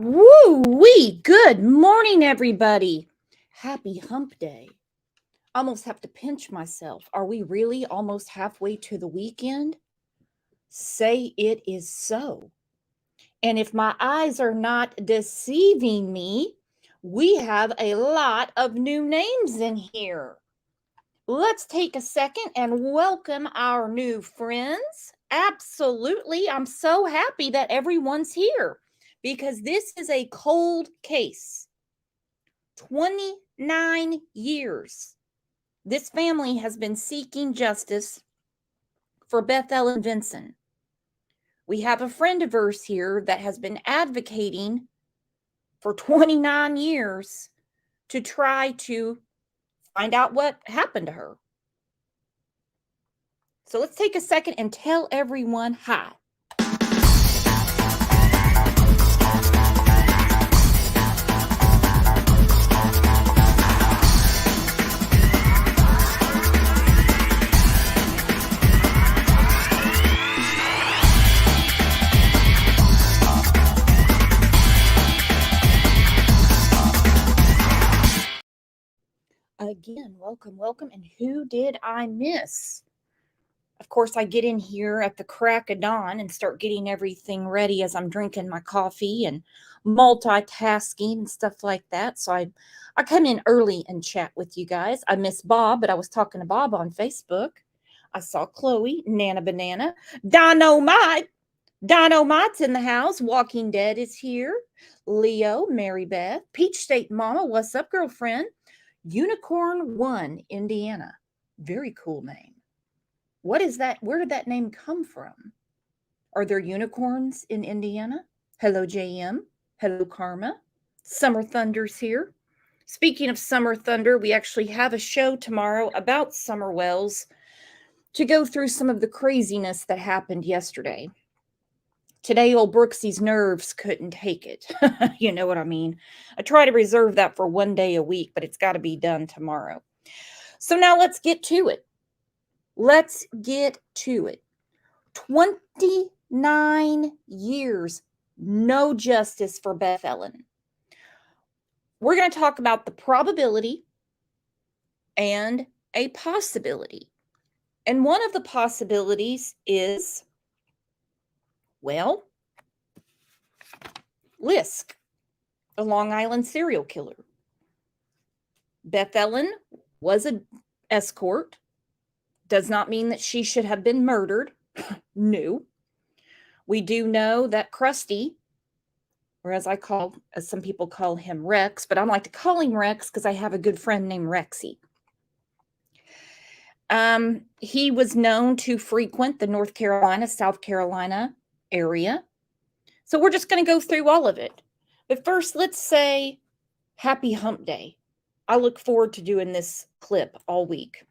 Woo-wee! Good morning, everybody. Happy hump day. Almost have to pinch myself. Are we really almost halfway to the weekend? Say it is so. And if my eyes are not deceiving me, we have a lot of new names in here. Let's take a second and welcome our new friends. Absolutely. I'm so happy that everyone's here because this is a cold case. 29 years. This family has been seeking justice for Beth and Vinson. We have a friend of ours here that has been advocating for 29 years to try to find out what happened to her. So let's take a second and tell everyone hi. Again, welcome. And who did I miss? Of course, I get in here at the crack of dawn and start getting everything ready as I'm drinking my coffee and multitasking and stuff like that. So I come in early and chat with you guys. I miss Bob, but I was talking to Bob on Facebook. I saw Chloe, Nana Banana, Dynamite's in the house. Walking Dead is here. Leo, Mary Beth, Peach State Mama, what's up, girlfriend? Unicorn One, Indiana. Very cool name. What is that? Where did that name come from? Are there unicorns in Indiana? Hello, JM. Hello, Karma. Summer Thunder's here. Speaking of Summer Thunder, we actually have a show tomorrow about Summer Wells to go through some of the craziness that happened yesterday. Today, old Brooksy's nerves couldn't take it. You know what I mean? I try to reserve that for one day a week, but it's got to be done tomorrow. So now let's get to it. 29 years, no justice for Beth Ellen. We're going to talk about the probability and a possibility. And one of the possibilities is, well, Lisk, a Long Island serial killer. Beth Ellen was an escort. Does not mean that she should have been murdered. No. We do know that Krusty, or as some people call him Rex, but I like to call him Rex because I have a good friend named Rexy. He was known to frequent the North Carolina, South Carolina area. So we're just going to go through all of it. But first, let's say happy hump day. I look forward to doing this clip all week.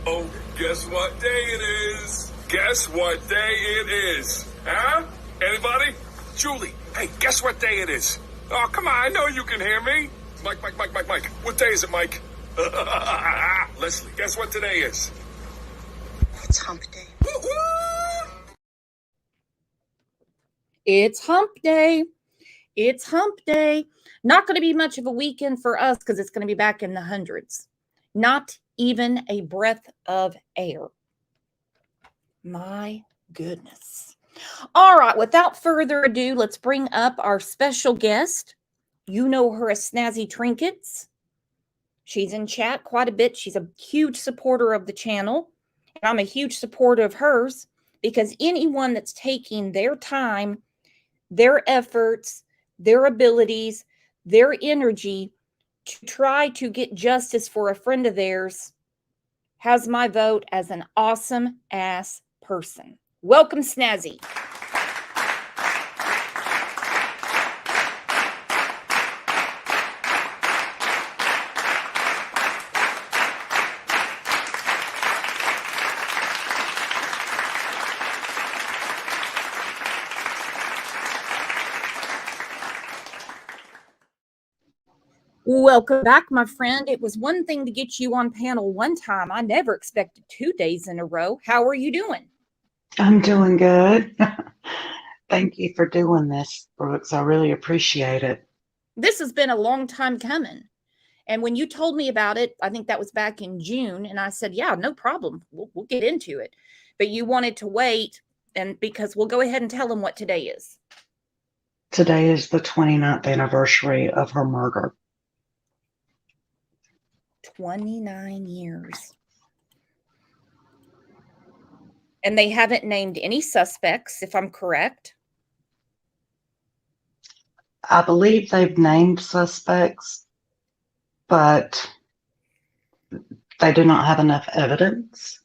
Oh, guess what day it is? Guess what day it is? Huh? Anybody? Julie, hey, guess what day it is? Oh, come on, I know you can hear me. Mike. What day is it, Mike? Leslie, guess what today is? It's hump day. It's hump day. It's hump day. Not going to be much of a weekend for us because it's going to be back in the hundreds. Not even a breath of air. My goodness. All right, without further ado, let's bring up our special guest. You know her as Snazzy Trinkets. She's in chat quite a bit. She's a huge supporter of the channel. And I'm a huge supporter of hers because anyone that's taking their time, their efforts, their abilities, their energy to try to get justice for a friend of theirs has my vote as an awesome ass person. Welcome, Snazzy. Welcome back, my friend. It was one thing to get you on panel one time. I never expected 2 days in a row. How are you doing? I'm doing good. Thank you for doing this, Brooks. I really appreciate it. This has been a long time coming. And when you told me about it, I think that was back in June. And I said, yeah, no problem. We'll get into it. But you wanted to wait, and because we'll go ahead and tell them what today is. Today is the 29th anniversary of her murder. 29 years. And they haven't named any suspects, if I'm correct. I believe they've named suspects, but they do not have enough evidence.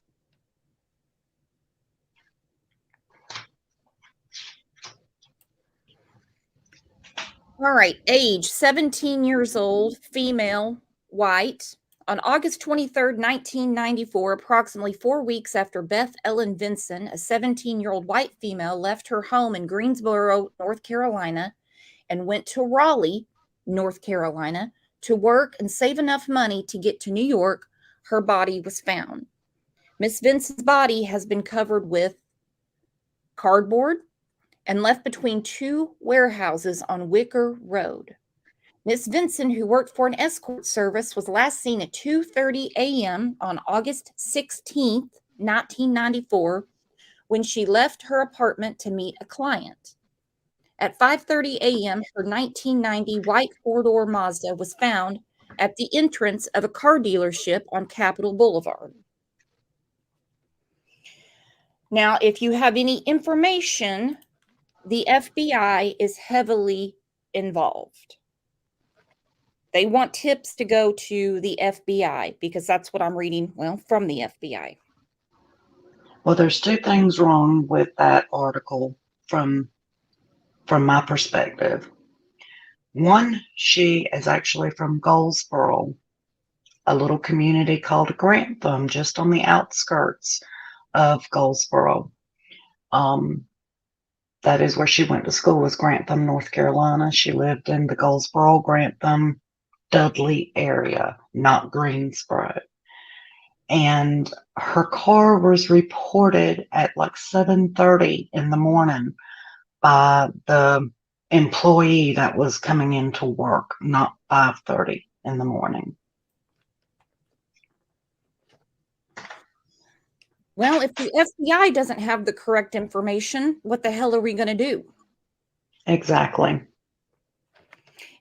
All right. Age 17 years old, female, white. On August 23rd, 1994, approximately 4 weeks after Beth Ellen Vinson, a 17-year-old white female, left her home in Greensboro, North Carolina, and went to Raleigh, North Carolina, to work and save enough money to get to New York, her body was found. Miss Vinson's body has been covered with cardboard and left between two warehouses on Wicker Road. Miss Vinson, who worked for an escort service, was last seen at 2:30 a.m. on August 16th, 1994, when she left her apartment to meet a client. At 5:30 a.m., her 1990 white four-door Mazda was found at the entrance of a car dealership on Capitol Boulevard. Now, if you have any information, the FBI is heavily involved. They want tips to go to the FBI because that's what I'm reading, well, from the FBI. Well, there's two things wrong with that article from my perspective. One, she is actually from Goldsboro, a little community called Grantham, just on the outskirts of Goldsboro. That is where she went to school, was Grantham, North Carolina. She lived in the Goldsboro, Grantham, Dudley area, not Greensboro. And her car was reported at like 7:30 in the morning by the employee that was coming into work, not 5:30 in the morning. Well, if the FBI doesn't have the correct information, what the hell are we going to do? Exactly.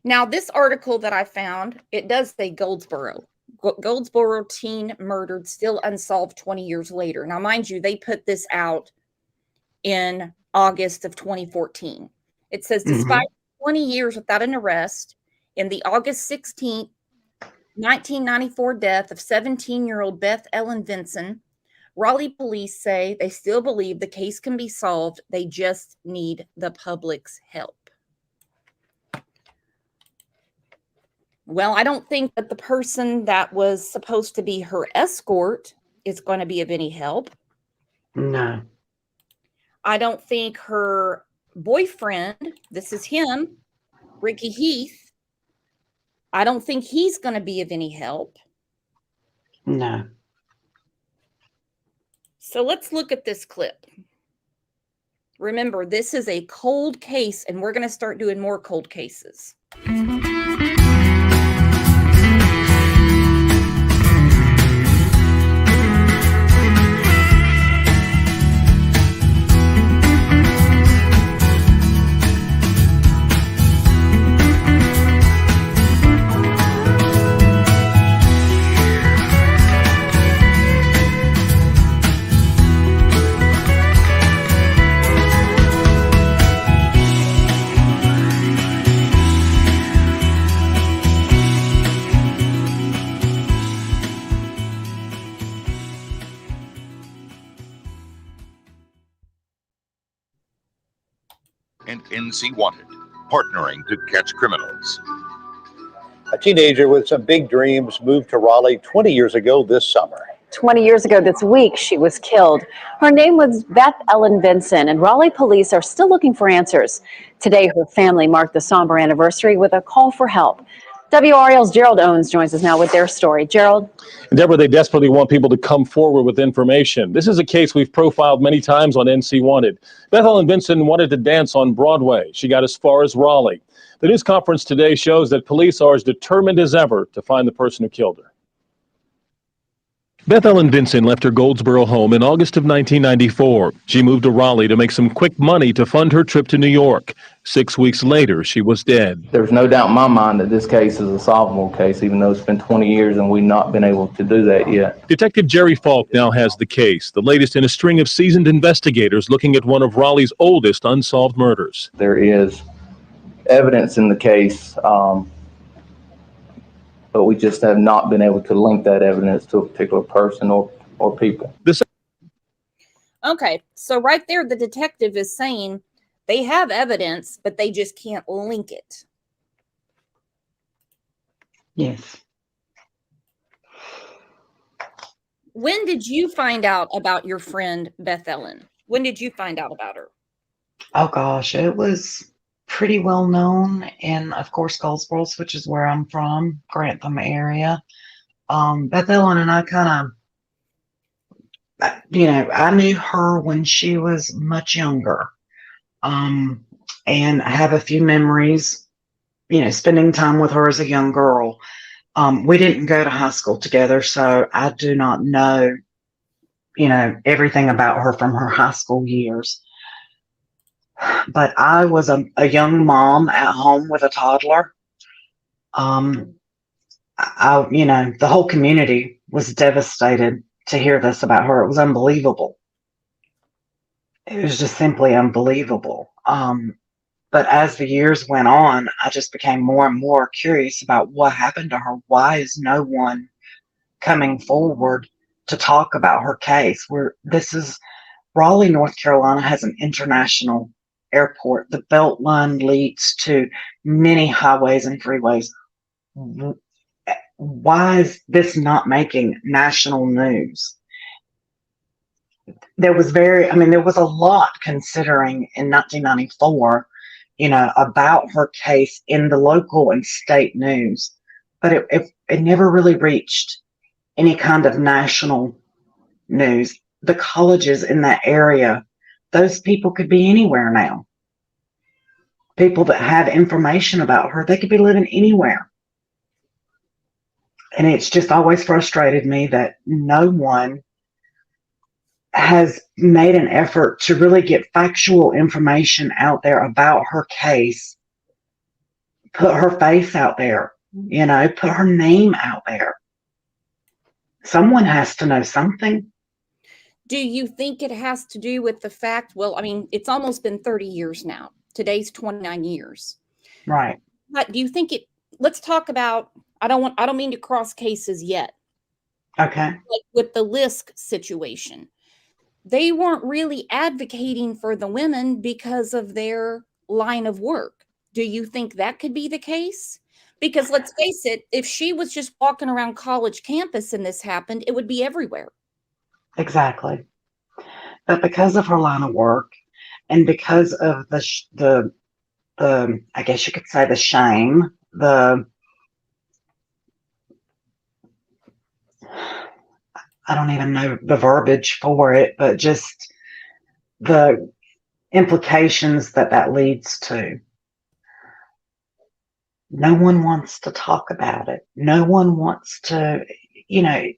Now, this article that I found, it does say Goldsboro. Goldsboro teen murdered, still unsolved 20 years later. Now, mind you, they put this out in August of 2014. It says, despite 20 years without an arrest, in the August 16th, 1994 death of 17-year-old Beth Ellen Vinson, Raleigh police say they still believe the case can be solved. They just need the public's help. Well, I don't think that the person that was supposed to be her escort is going to be of any help. No. I don't think her boyfriend, this is him, Ricky Heath, I don't think he's going to be of any help. No. So let's look at this clip. Remember, this is a cold case, and we're going to start doing more cold cases. And NC Wanted, partnering to catch criminals. A teenager with some big dreams moved to Raleigh 20 years ago this summer. 20 years ago this week, she was killed. Her name was Beth Ellen Vinson, and Raleigh police are still looking for answers. Today, her family marked the somber anniversary with a call for help. WRL's Gerald Owens joins us now with their story. Gerald? Deborah, they desperately want people to come forward with information. This is a case we've profiled many times on NC Wanted. Beth Vinson wanted to dance on Broadway. She got as far as Raleigh. The news conference today shows that police are as determined as ever to find the person who killed her. Beth Vinson left her Goldsboro home in August of 1994. She moved to Raleigh to make some quick money to fund her trip to New York. 6 weeks later, she was dead. There's no doubt in my mind that this case is a solvable case, even though it's been 20 years and we've not been able to do that yet. Detective Jerry Falk now has the case, the latest in a string of seasoned investigators looking at one of Raleigh's oldest unsolved murders. There is evidence in the case, but we just have not been able to link that evidence to a particular person or people. Okay, so right there, the detective is saying they have evidence, but they just can't link it. Yes. When did you find out about your friend Beth Ellen? When did you find out about her? Oh gosh, it was pretty well known in, of course, Goldsboro, which is where I'm from, Grantham area. Beth Ellen and I kind of, I knew her when she was much younger, and I have a few memories, spending time with her as a young girl. We didn't go to high school together, so I do not know, everything about her from her high school years. But I was a young mom at home with a toddler. The whole community was devastated to hear this about her. It was unbelievable. It was just simply unbelievable. But as the years went on, I just became more and more curious about what happened to her. Why is no one coming forward to talk about her case? Raleigh, North Carolina has an international airport. The Beltline leads to many highways and freeways. Why is this not making national news? There was a lot considering in 1994, about her case in the local and state news, but it never really reached any kind of national news. The colleges in that area, those people could be anywhere now. People that have information about her, they could be living anywhere. And it's just always frustrated me that no one has made an effort to really get factual information out there about her case, put her face out there, put her name out there. Someone has to know something. Do you think it has to do with the fact, it's almost been 30 years now. Today's 29 years. Right. But do you think let's talk about, I don't mean to cross cases yet. Okay. Like with the Lisk situation, they weren't really advocating for the women because of their line of work. Do you think that could be the case? Because let's face it, if she was just walking around college campus and this happened, it would be everywhere. Exactly. But because of her line of work and because of the I guess you could say the shame, I don't even know the verbiage for it, but just the implications that leads to. No one wants to talk about it. No one wants to,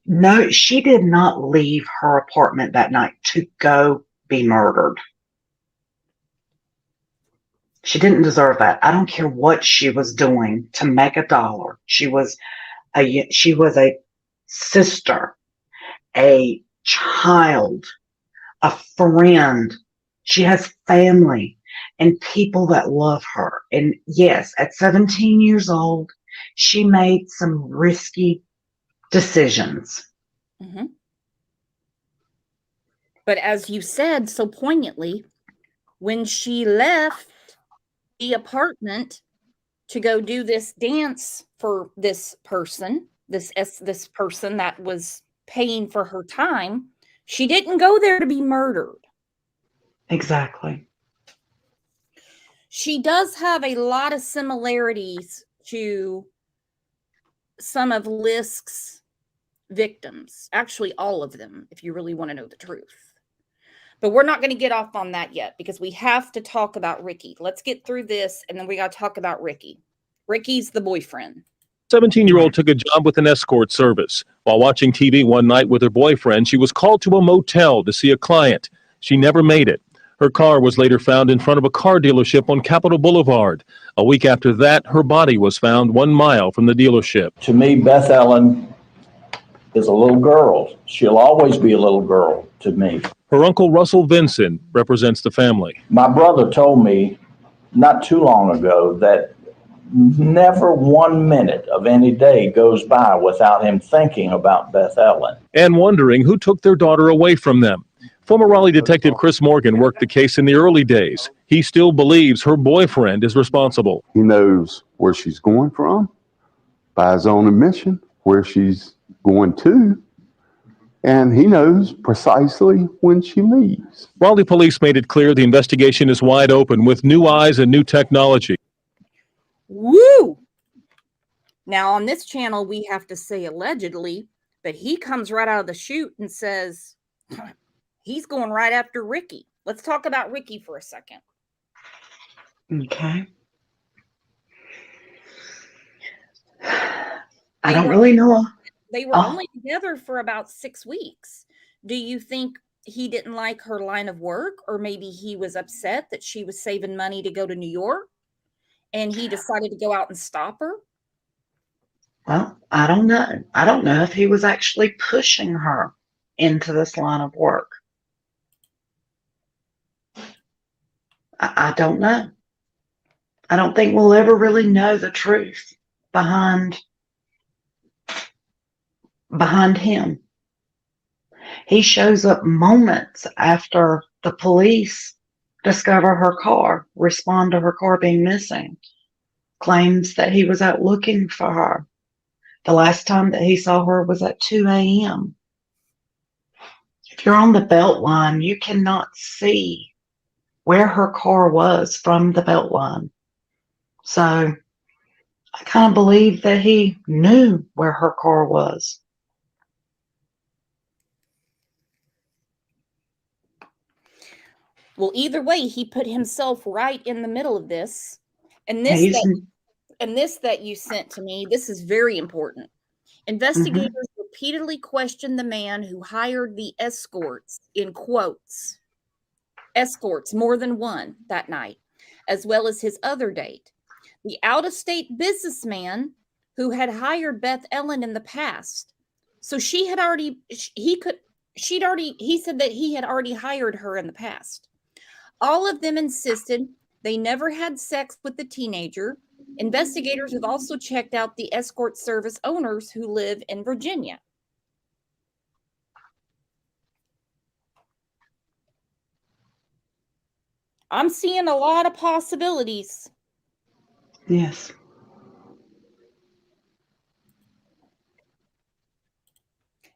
no, she did not leave her apartment that night to go be murdered. She didn't deserve that. I don't care what she was doing to make a dollar. She was a sister, a child, a friend. She has family and people that love her. And yes, at 17 years old, she made some risky decisions. Mm-hmm. But as you said so poignantly, when she left the apartment to go do this dance for this person, this person that was paying for her time, she didn't go there to be murdered. Exactly. She does have a lot of similarities to some of Lisk's victims, actually all of them, if you really want to know the truth. But we're not going to get off on that yet because we have to talk about Ricky. Let's get through this, and then we got to talk about Ricky. Ricky's the boyfriend. 17-year-old took a job with an escort service. While watching TV one night with her boyfriend, she was called to a motel to see a client. She never made it. Her car was later found in front of a car dealership on Capitol Boulevard. A week after that, her body was found 1 mile from the dealership. To me, Beth Ellen is a little girl. She'll always be a little girl to me. Her uncle, Russell Vinson, represents the family. My brother told me not too long ago that never 1 minute of any day goes by without him thinking about Beth Ellen. And wondering who took their daughter away from them. Former Raleigh detective Chris Morgan worked the case in the early days. He still believes her boyfriend is responsible. He knows where she's going from, by his own admission, where she's going to, and he knows precisely when she leaves. Raleigh police made it clear the investigation is wide open with new eyes and new technology. Woo! Now, on this channel, we have to say allegedly, but he comes right out of the chute and says he's going right after Ricky. Let's talk about Ricky for a second. Okay. I don't really know. They were only together for about 6 weeks. Do you think he didn't like her line of work, or maybe he was upset that she was saving money to go to New York and he decided to go out and stop her? Well, I don't know. I don't know if he was actually pushing her into this line of work. I don't know. I don't think we'll ever really know the truth behind him. He shows up moments after the police discover her car, respond to her car being missing, claims that he was out looking for her. The last time that he saw her was at 2 a.m. If you're on the belt line, you cannot see where her car was from the belt line. So I kind of believe that he knew where her car was. Well, either way, he put himself right in the middle of this. And this that you sent to me, this is very important. Investigators repeatedly questioned the man who hired the escorts, in quotes, escorts, more than one that night, as well as his other date. The out-of-state businessman who had hired Beth Ellen in the past. So he said that he had already hired her in the past. All of them insisted they never had sex with the teenager. Investigators have also checked out the escort service owners who live in Virginia. I'm seeing a lot of possibilities. Yes.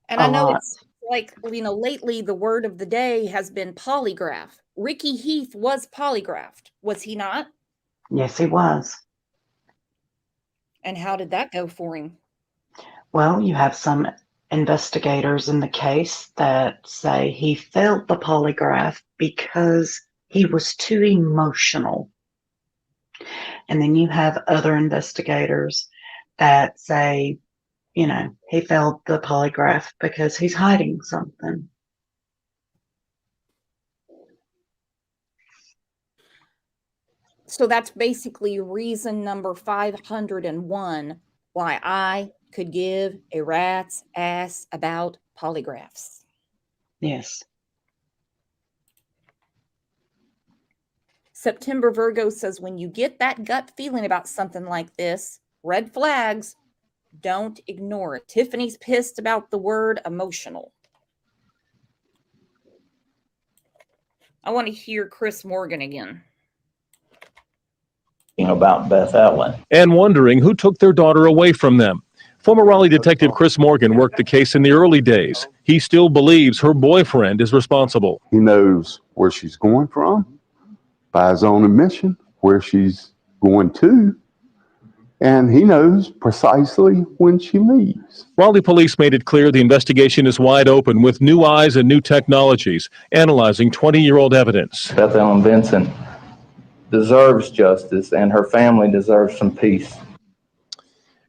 And I know it's like, lately the word of the day has been polygraph. Ricky Heath was polygraphed, was he not? Yes, he was. And how did that go for him? Well, you have some investigators in the case that say he failed the polygraph because he was too emotional. And then you have other investigators that say, he failed the polygraph because he's hiding something. So that's basically reason number 501 why I could give a rat's ass about polygraphs. Yes. September Virgo says, when you get that gut feeling about something like this, red flags, don't ignore it. Tiffany's pissed about the word emotional. I want to hear Chris Morgan again. About Beth Ellen. And wondering who took their daughter away from them. Former Raleigh detective Chris Morgan worked the case in the early days. He still believes her boyfriend is responsible. He knows where she's going from, by his own admission, where she's going to, and he knows precisely when she leaves. Raleigh police made it clear the investigation is wide open with new eyes and new technologies, analyzing 20-year-old evidence. Beth Ellen Vinson deserves justice, and her family deserves some peace.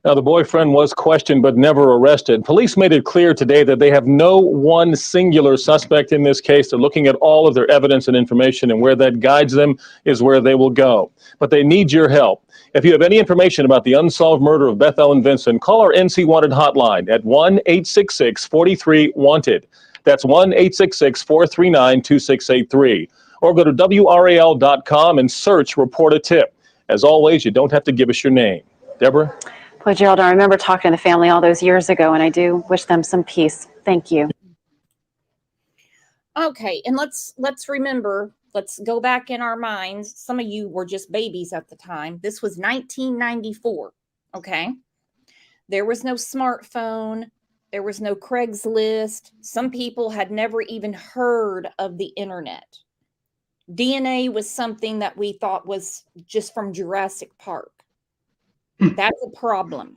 Now, the boyfriend was questioned but never arrested. Police made it clear today that they have no one singular suspect in this case. They're looking at all of their evidence and information, and where that guides them is where they will go. But they need your help. If you have any information about the unsolved murder of Beth Ellen Vinson, call our NC Wanted hotline at 1-866-43-WANTED. That's 1-866-439-2683. Or go to WRAL.com and search Report a Tip. As always, you don't have to give us your name. Deborah? Boy, Gerald, I remember talking to the family all those years ago, and I do wish them some peace. Thank you. Okay, and let's remember, let's go back in our minds. Some of you were just babies at the time. This was 1994, okay? There was no smartphone. There was no Craigslist. Some people had never even heard of the internet. DNA was something that we thought was just from Jurassic Park. That's a problem.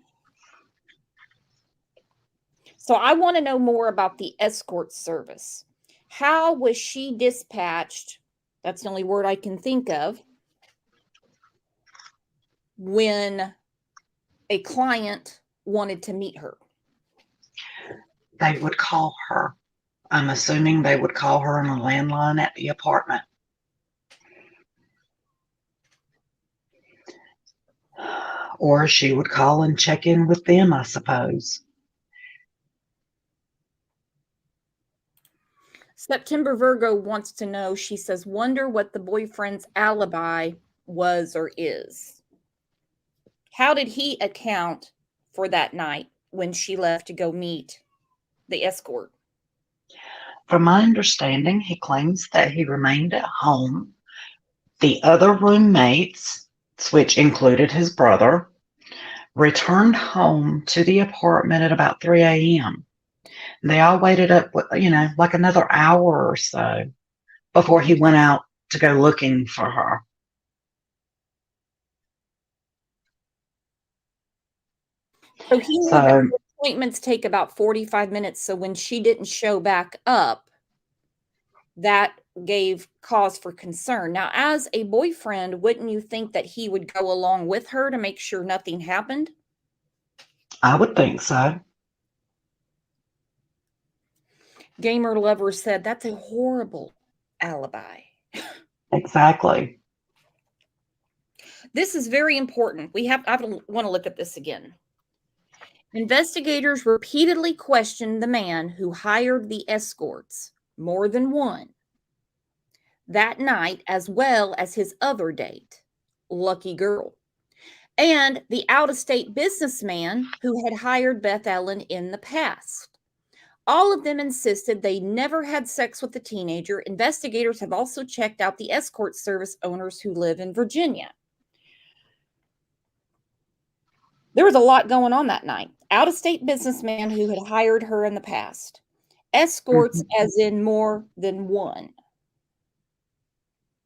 So I want to know more about the escort service. How was she dispatched? That's the only word I can think of. When a client wanted to meet her. They would call her. I'm assuming they would call her on a landline at the apartment. Or she would call and check in with them, I suppose. September Virgo wants to know, she says, wonder what the boyfriend's alibi was or is. How did he account for that night when she left to go meet the escort? From my understanding, he claims that he remained at home. The other roommates, which included his brother, returned home to the apartment at about 3 a.m. They all waited up, like another hour or so before he went out to go looking for her. So he knew that the appointments take about 45 minutes. So when she didn't show back up, that gave cause for concern. Now, as a boyfriend, wouldn't you think that he would go along with her to make sure nothing happened? I would think so. Gamer Lover said, that's a horrible alibi. Exactly. This is very important. I want to look at this again. Investigators repeatedly questioned the man who hired the escorts, more than one, that night, as well as his other date, Lucky Girl, and the out-of-state businessman who had hired Beth Ellen in the past. All of them insisted they never had sex with the teenager. Investigators have also checked out the escort service owners who live in Virginia. There was a lot going on that night. Out-of-state businessman who had hired her in the past. Escorts, as in more than one.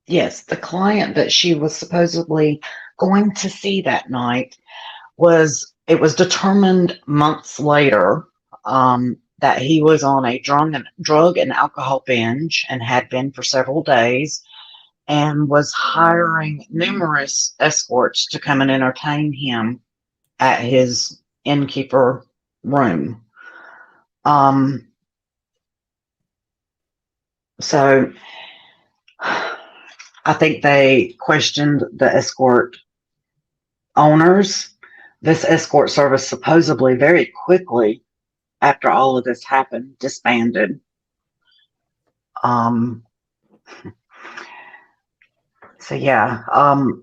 Yes, the client that she was supposedly going to see that night it was determined months later that he was on a drug and alcohol binge and had been for several days and was hiring numerous escorts to come and entertain him at his innkeeper room. So I think they questioned the escort owners. This escort service supposedly very quickly after all of this happened disbanded. So yeah,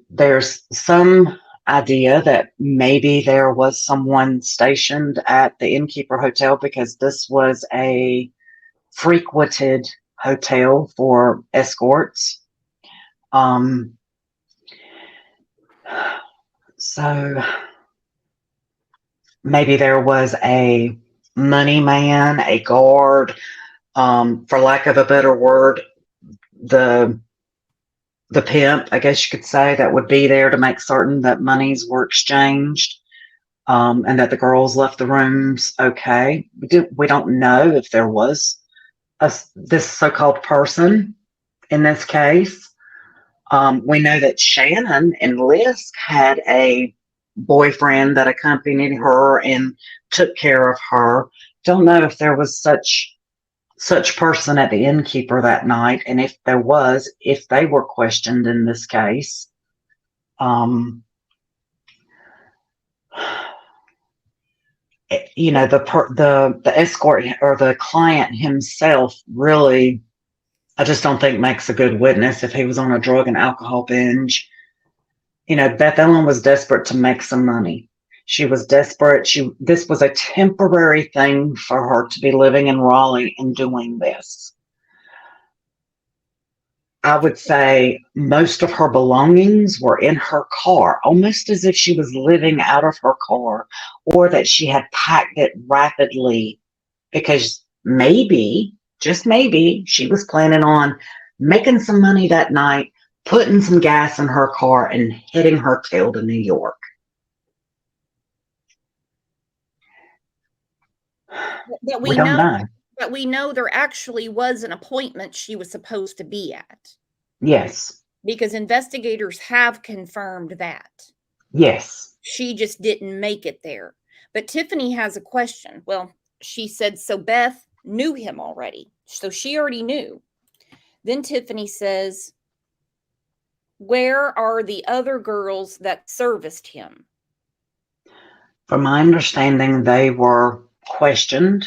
there's some idea that maybe there was someone stationed at the innkeeper hotel because this was a frequented hotel for escorts. So maybe there was a money man, a guard, for lack of a better word, the the pimp, I guess you could say, that would be there to make certain that monies were exchanged, and that the girls left the rooms okay. We don't know if there was this so-called person in this case. We know that Shannon and Lisk had a boyfriend that accompanied her and took care of her. Don't know if there was such person at the innkeeper that night, and if there was, if they were questioned in this case. You know, the escort or the client himself really, I just don't think makes a good witness if he was on a drug and alcohol binge. You know, Beth Ellen was desperate to make some money. She was desperate. This was a temporary thing for her to be living in Raleigh and doing this. I would say most of her belongings were in her car, almost as if she was living out of her car, or that she had packed it rapidly because maybe, just maybe, she was planning on making some money that night, putting some gas in her car, and heading her tail to New York. But We don't know. But we know there actually was an appointment she was supposed to be at. Yes. Because investigators have confirmed that. Yes. She just didn't make it there. But Tiffany has a question. Well, she said, so Beth knew him already. So she already knew. Then Tiffany says, where are the other girls that serviced him? From my understanding, they were questioned.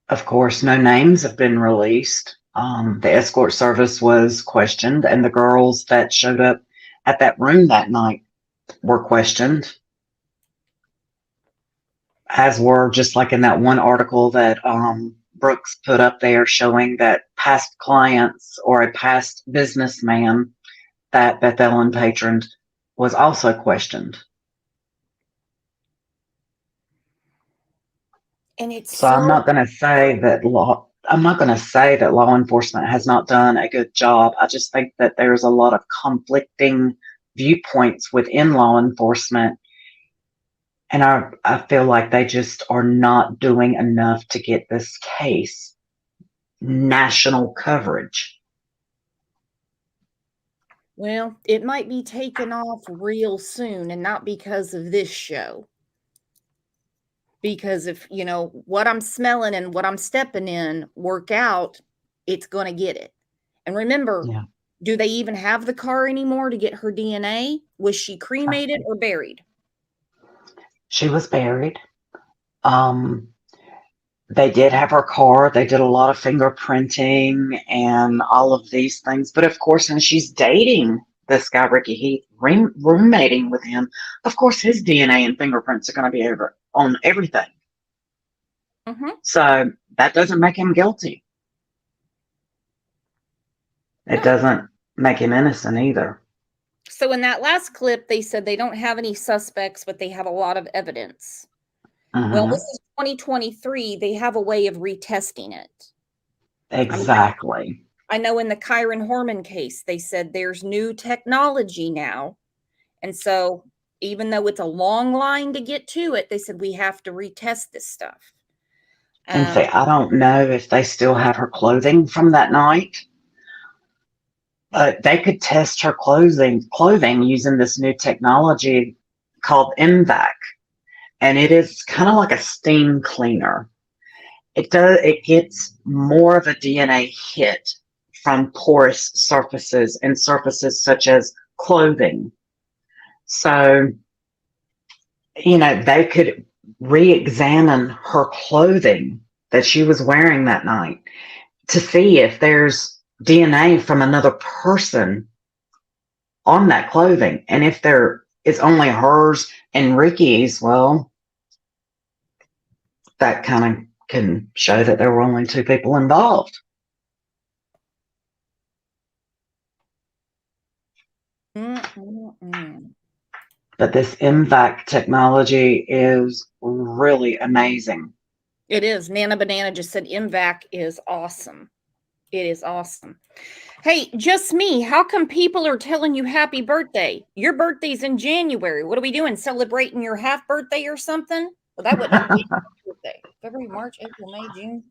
Of course, no names have been released. The escort service was questioned, and the girls that showed up at that room that night were questioned, as were, just like in that one article that Brooks put up there showing that past clients or a past businessman that Beth Ellen patroned was also questioned. And it's So I'm not going to say that law enforcement has not done a good job. I just think that there's a lot of conflicting viewpoints within law enforcement, and I feel like they just are not doing enough to get this case national coverage. Well, it might be taken off real soon, and not because of this show. Because if, you know, what I'm smelling and what I'm stepping in work out, it's going to get it. And remember, do they even have the car anymore to get her DNA? Was she cremated or buried? She was buried. They did have her car. They did a lot of fingerprinting and all of these things. But of course, when she's dating this guy, Ricky Heath, roommating with him, of course, his DNA and fingerprints are going to be on everything. Mm-hmm. So that doesn't make him guilty. It doesn't make him innocent either. So in that last clip, they said they don't have any suspects, but they have a lot of evidence. Mm-hmm. Well, this is 2023. They have a way of retesting it. Exactly. I know in the Kyron Horman case, they said there's new technology now. And so even though it's a long line to get to it, they said we have to retest this stuff. And say, I don't know if they still have her clothing from that night. But they could test her clothing using this new technology called MVAC. And it is kind of like a steam cleaner. It gets more of a DNA hit from porous surfaces and surfaces such as clothing. So, you know, they could re-examine her clothing that she was wearing that night to see if there's DNA from another person on that clothing. And if there is only hers and Ricky's, well, that kind of can show that there were only two people involved. But this MVAC technology is really amazing. It is. Nana Banana just said MVAC is awesome. It is awesome. Hey, just me. How come people are telling you happy birthday? Your birthday's in January. What are we doing? Celebrating your half birthday or something? Well, that wouldn't be birthday. February, March, April, May, June.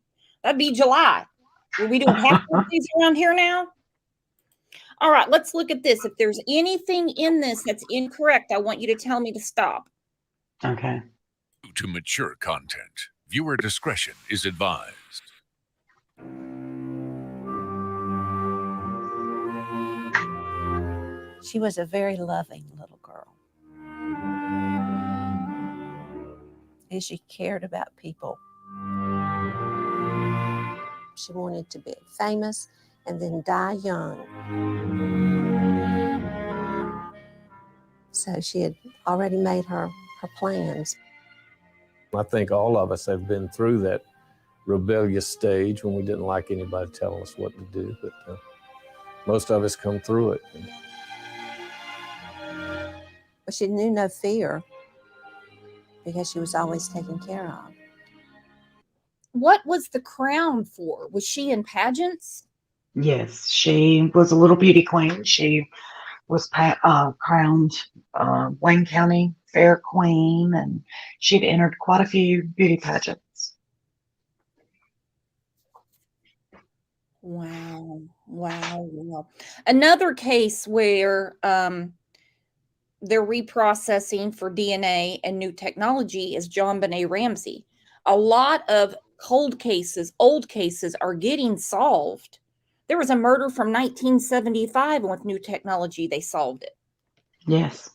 That'd be July. Are we doing half birthdays around here now? All right, let's look at this. If there's anything in this that's incorrect, I want you to tell me to stop. Okay. To mature content, viewer discretion is advised. She was a very loving little girl. And she cared about people. She wanted to be famous and then die young. So she had already made her plans. I think all of us have been through that rebellious stage when we didn't like anybody telling us what to do, but most of us come through it. But she knew no fear because she was always taken care of. What was the crown for? Was she in pageants? Yes, she was a little beauty queen. She was crowned Wayne County Fair Queen, and she'd entered quite a few beauty pageants. Wow. Wow. Wow. Another case where they're reprocessing for DNA and new technology is John Benet Ramsey. A lot of old cases are getting solved. There was a murder from 1975, and with new technology, they solved it. Yes.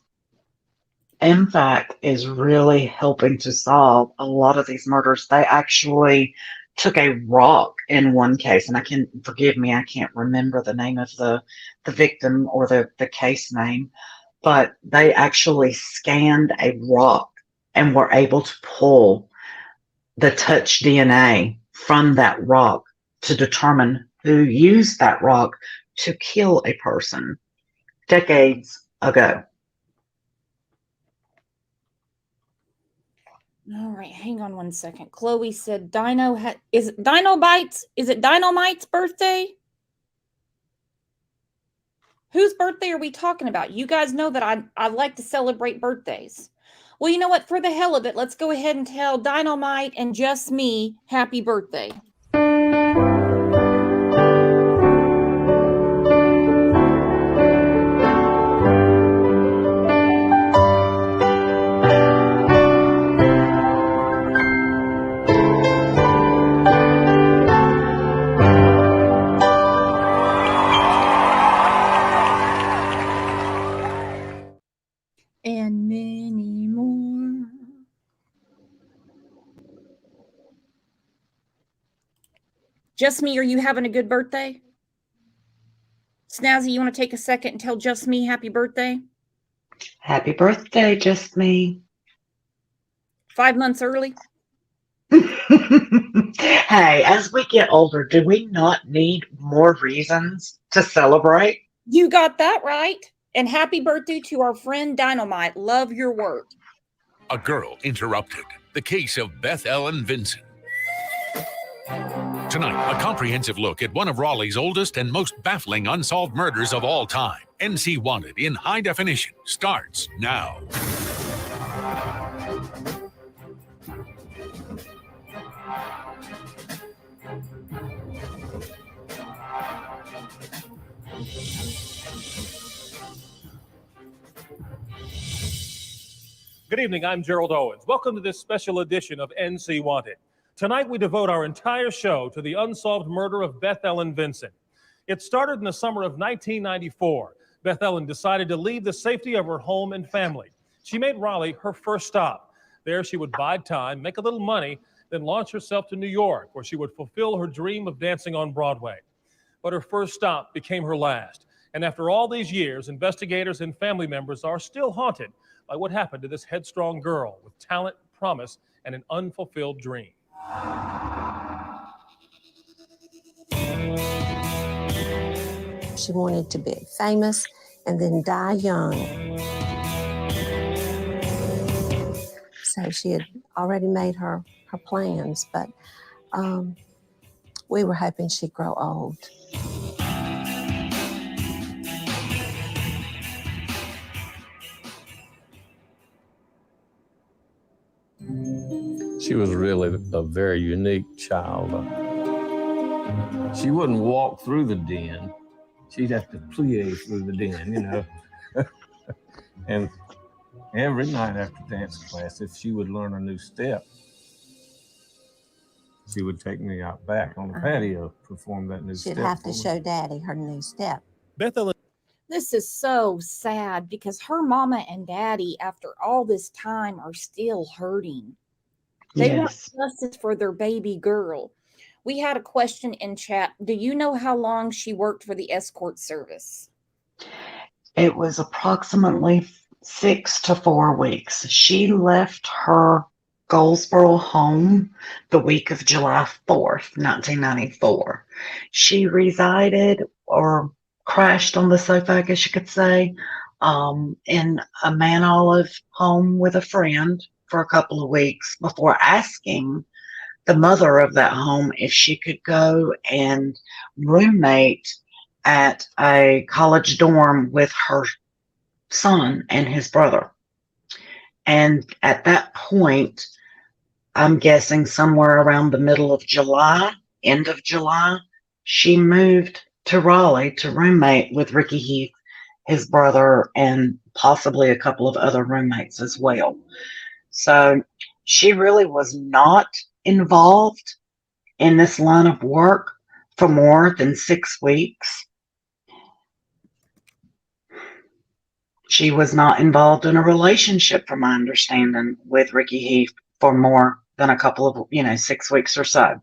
MFAC is really helping to solve a lot of these murders. They actually took a rock in one case, and forgive me, I can't remember the name of the victim or the case name, but they actually scanned a rock and were able to pull the touch DNA from that rock to determine who used that rock to kill a person decades ago. All right, hang on one second. Chloe said is it Dynamite's? Is it Dynamite's birthday? Whose birthday are we talking about? You guys know that I like to celebrate birthdays. Well, you know what? For the hell of it, let's go ahead and tell Dynamite and Just Me happy birthday. And many more. Just Me, are you having a good birthday? Snazzy, you want to take a second and tell Just Me happy birthday? Happy birthday, Just Me. 5 months early. Hey, as we get older, do we not need more reasons to celebrate? You got that right. And happy birthday to our friend Dynamite. Love your work. A girl interrupted. The case of Beth Ellen Vinson. Tonight, a comprehensive look at one of Raleigh's oldest and most baffling unsolved murders of all time. NC Wanted in high definition starts now. Good evening, I'm Gerald Owens. Welcome to this special edition of NC Wanted. Tonight we devote our entire show to the unsolved murder of Beth Ellen Vinson. It started in the summer of 1994. Beth Ellen decided to leave the safety of her home and family. She made Raleigh her first stop. There she would bide time, make a little money, then launch herself to New York, where she would fulfill her dream of dancing on Broadway. But her first stop became her last. And after all these years, investigators and family members are still haunted by what happened to this headstrong girl with talent, promise, and an unfulfilled dream. She wanted to be famous and then die young. So she had already made her plans, but We were hoping she'd grow old. She was really a very unique child. She wouldn't walk through the den. She'd have to plie through the den, you know. And every night after dance class, if she would learn a new step, she would take me out back on the patio, perform that new step. She'd have to show Daddy her new step. Beth Ellen. This is so sad because her mama and daddy, after all this time, are still hurting. They want justice for their baby girl. We had a question in chat. Do you know how long she worked for the escort service? It was approximately 6 to 4 weeks. She left her Goldsboro home the week of July 4th, 1994. She resided or crashed on the sofa, I guess you could say, in a Man Olive home with a friend for a couple of weeks before asking the mother of that home if she could go and roommate at a college dorm with her son and his brother. And at that point, I'm guessing somewhere around the middle of July, end of July, she moved to Raleigh to roommate with Ricky Heath, his brother, and possibly a couple of other roommates as well. So she really was not involved in this line of work for more than 6 weeks. She was not involved in a relationship, from my understanding, with Ricky Heath for more than a couple of, 6 weeks or so.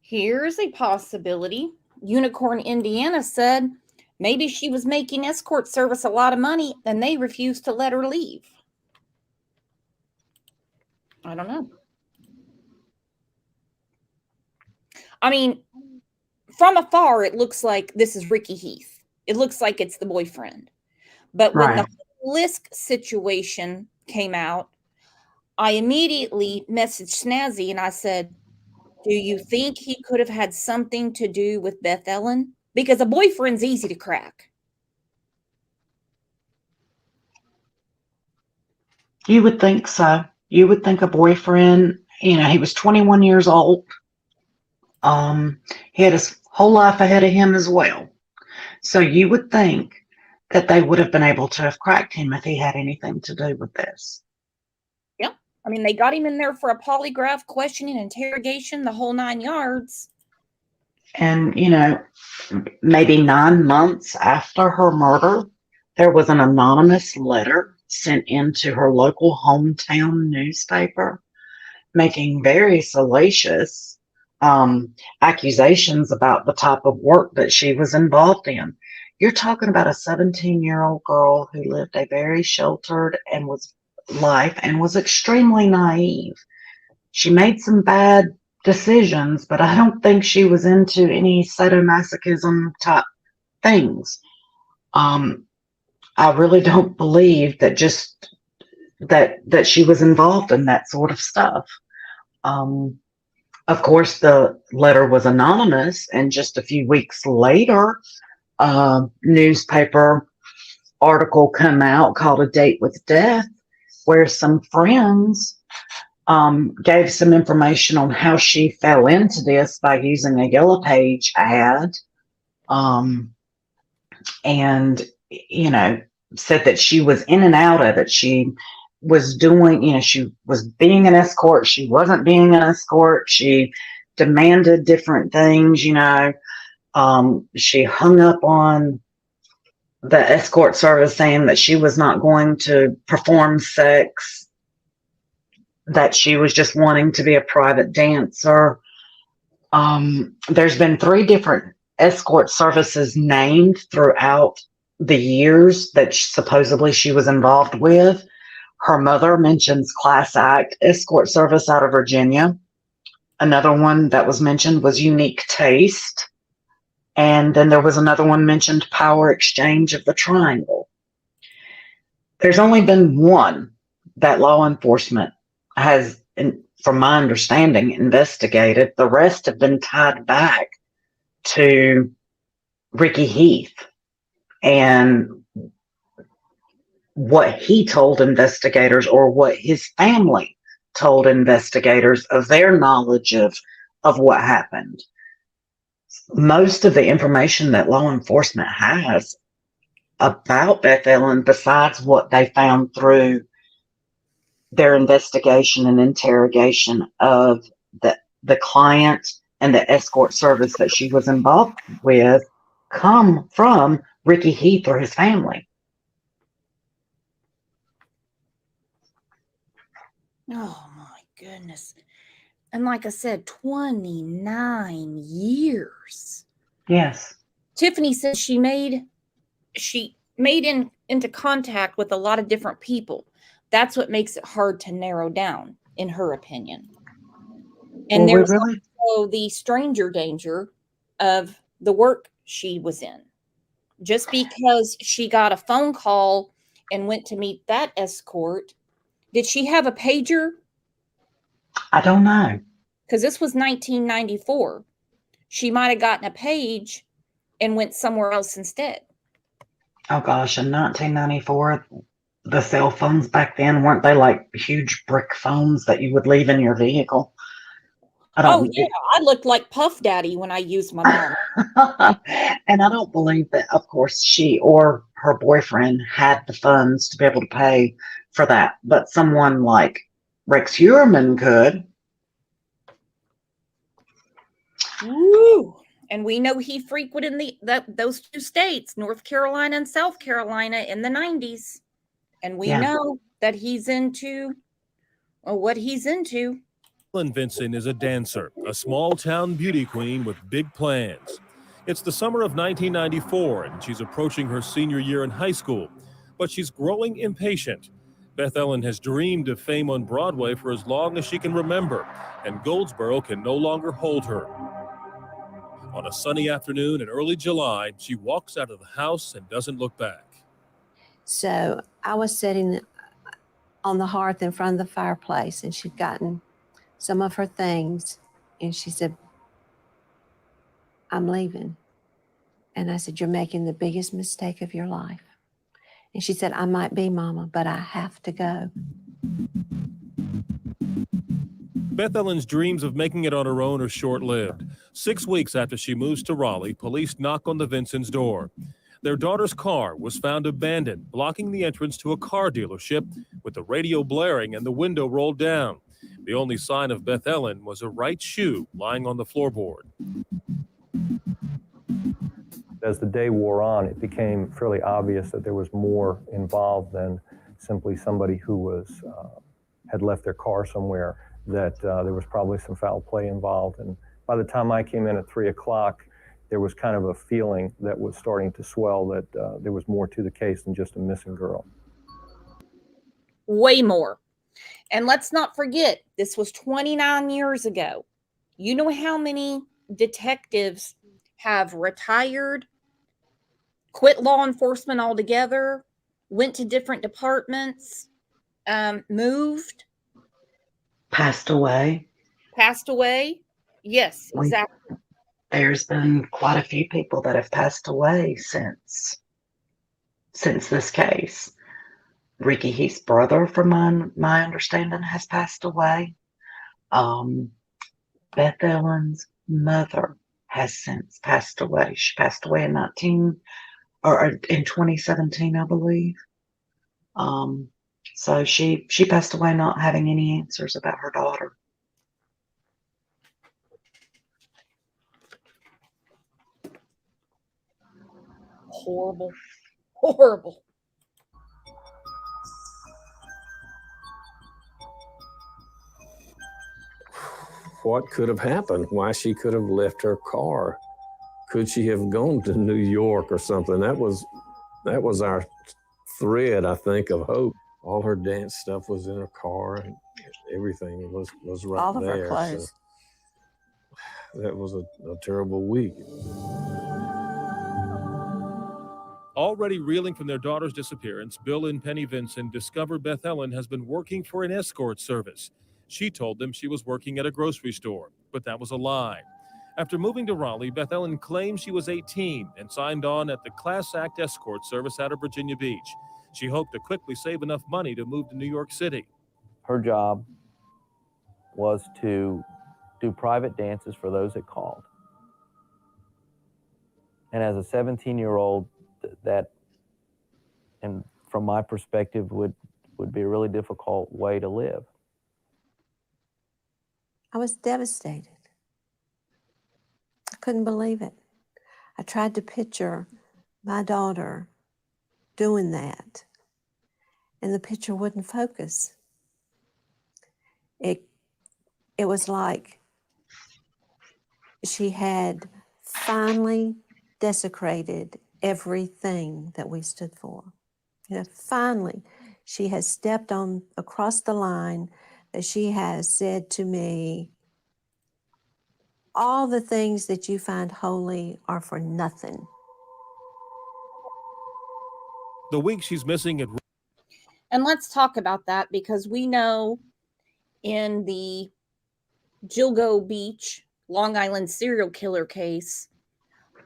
Here's a possibility. Unicorn, Indiana said maybe she was making escort service a lot of money and they refused to let her leave. I don't know. I mean, from afar, it looks like this is Ricky Heath. It looks like it's the boyfriend. But when the Lisk situation came out, I immediately messaged Snazzy and I said, do you think he could have had something to do with Beth Ellen? Because a boyfriend's easy to crack. You would think so. You would think a boyfriend, he was 21 years old. He had his whole life ahead of him as well. So you would think that they would have been able to have cracked him if he had anything to do with this. Yep. I mean, they got him in there for a polygraph, questioning, interrogation, the whole 9 yards. And, maybe 9 months after her murder, there was an anonymous letter sent into her local hometown newspaper making very salacious accusations about the type of work that she was involved in. You're talking about a 17-year-old girl who lived a very sheltered life and was extremely naive. She made some bad decisions, but I don't think she was into any sadomasochism type things. I really don't believe that that she was involved in that sort of stuff. Of course, the letter was anonymous, and just a few weeks later, a newspaper article come out called A Date with Death, where some friends gave some information on how she fell into this by using a Yellow Page ad, and said that she was in and out of it. She was doing, she was being an escort. She wasn't being an escort. She demanded different things, she hung up on the escort service saying that she was not going to perform sex, that she was just wanting to be a private dancer. There's been 3 different escort services named throughout the years that supposedly she was involved with. Her mother mentions Class Act Escort Service out of Virginia. Another one that was mentioned was Unique Taste. And then there was another one mentioned, Power Exchange of the Triangle. There's only been one that law enforcement has, from my understanding, investigated. The rest have been tied back to Ricky Heath and what he told investigators, or what his family told investigators of their knowledge of what happened. Most of the information that law enforcement has about Beth Ellen, besides what they found through their investigation and interrogation of the client and the escort service that she was involved with, come from Ricky Heath or his family. Oh my goodness. And like I said, 29 years. Yes. Tiffany says she made into contact with a lot of different people. That's what makes it hard to narrow down, in her opinion. And Well, there's also the stranger danger of the work she was in. Just because she got a phone call and went to meet that escort, did she have a pager? I don't know. Because this was 1994. She might have gotten a page and went somewhere else instead. Oh gosh, in 1994, the cell phones back then, weren't they like huge brick phones that you would leave in your vehicle? Oh yeah, I looked like Puff Daddy when I used my mom. And I don't believe that, of course, she or her boyfriend had the funds to be able to pay for that, but someone like Rex Heuermann could. Woo! And we know he frequented those two states, North Carolina and South Carolina, in the 90s. And we know that he's into what he's into. Vinson is a dancer, a small-town beauty queen with big plans. It's the summer of 1994, and she's approaching her senior year in high school. But she's growing impatient. Beth Ellen has dreamed of fame on Broadway for as long as she can remember, and Goldsboro can no longer hold her. On a sunny afternoon in early July, she walks out of the house and doesn't look back. So I was sitting on the hearth in front of the fireplace, and she'd gotten some of her things, and she said, "I'm leaving." And I said, "You're making the biggest mistake of your life." And she said, "I might be, Mama, but I have to go." Beth Ellen's dreams of making it on her own are short-lived. 6 weeks after she moves to Raleigh, police knock on the Vinsons' door. Their daughter's car was found abandoned, blocking the entrance to a car dealership with the radio blaring and the window rolled down. The only sign of Beth Ellen was a right shoe lying on the floorboard. As the day wore on, it became fairly obvious that there was more involved than simply somebody who was had left their car somewhere, that there was probably some foul play involved. And by the time I came in at 3 o'clock, there was kind of a feeling that was starting to swell that there was more to the case than just a missing girl. Way more. And let's not forget, this was 29 years ago. You know how many detectives have retired, quit law enforcement altogether, went to different departments, moved, Passed away. Yes, exactly. There's been quite a few people that have passed away since this case. Ricky Heath's brother, from my understanding, has passed away. Beth Ellen's mother has since passed away. She passed away in 2017, I believe. So she passed away not having any answers about her daughter. Horrible. Horrible. What could have happened? Why she could have left her car? Could she have gone to New York or something? That was our thread, I think, of hope. All her dance stuff was in her car, and everything was right there. All of her clothes. So that was a terrible week. Already reeling from their daughter's disappearance, Bill and Penny Vinson discover Beth Ellen has been working for an escort service. She told them she was working at a grocery store, but that was a lie. After moving to Raleigh, Beth Ellen claimed she was 18 and signed on at the Class Act Escort service out of Virginia Beach. She hoped to quickly save enough money to move to New York City. Her job was to do private dances for those that called. And as a 17-year-old, that, and from my perspective, would be a really difficult way to live. I was devastated. I couldn't believe it. I tried to picture my daughter doing that, and the picture wouldn't focus. It was like she had finally desecrated everything that we stood for. You know, finally, she has stepped on across the line, that she has said to me, all the things that you find holy are for nothing. The week she's missing at... And let's talk about that, because we know in the Gilgo Beach, Long Island serial killer case,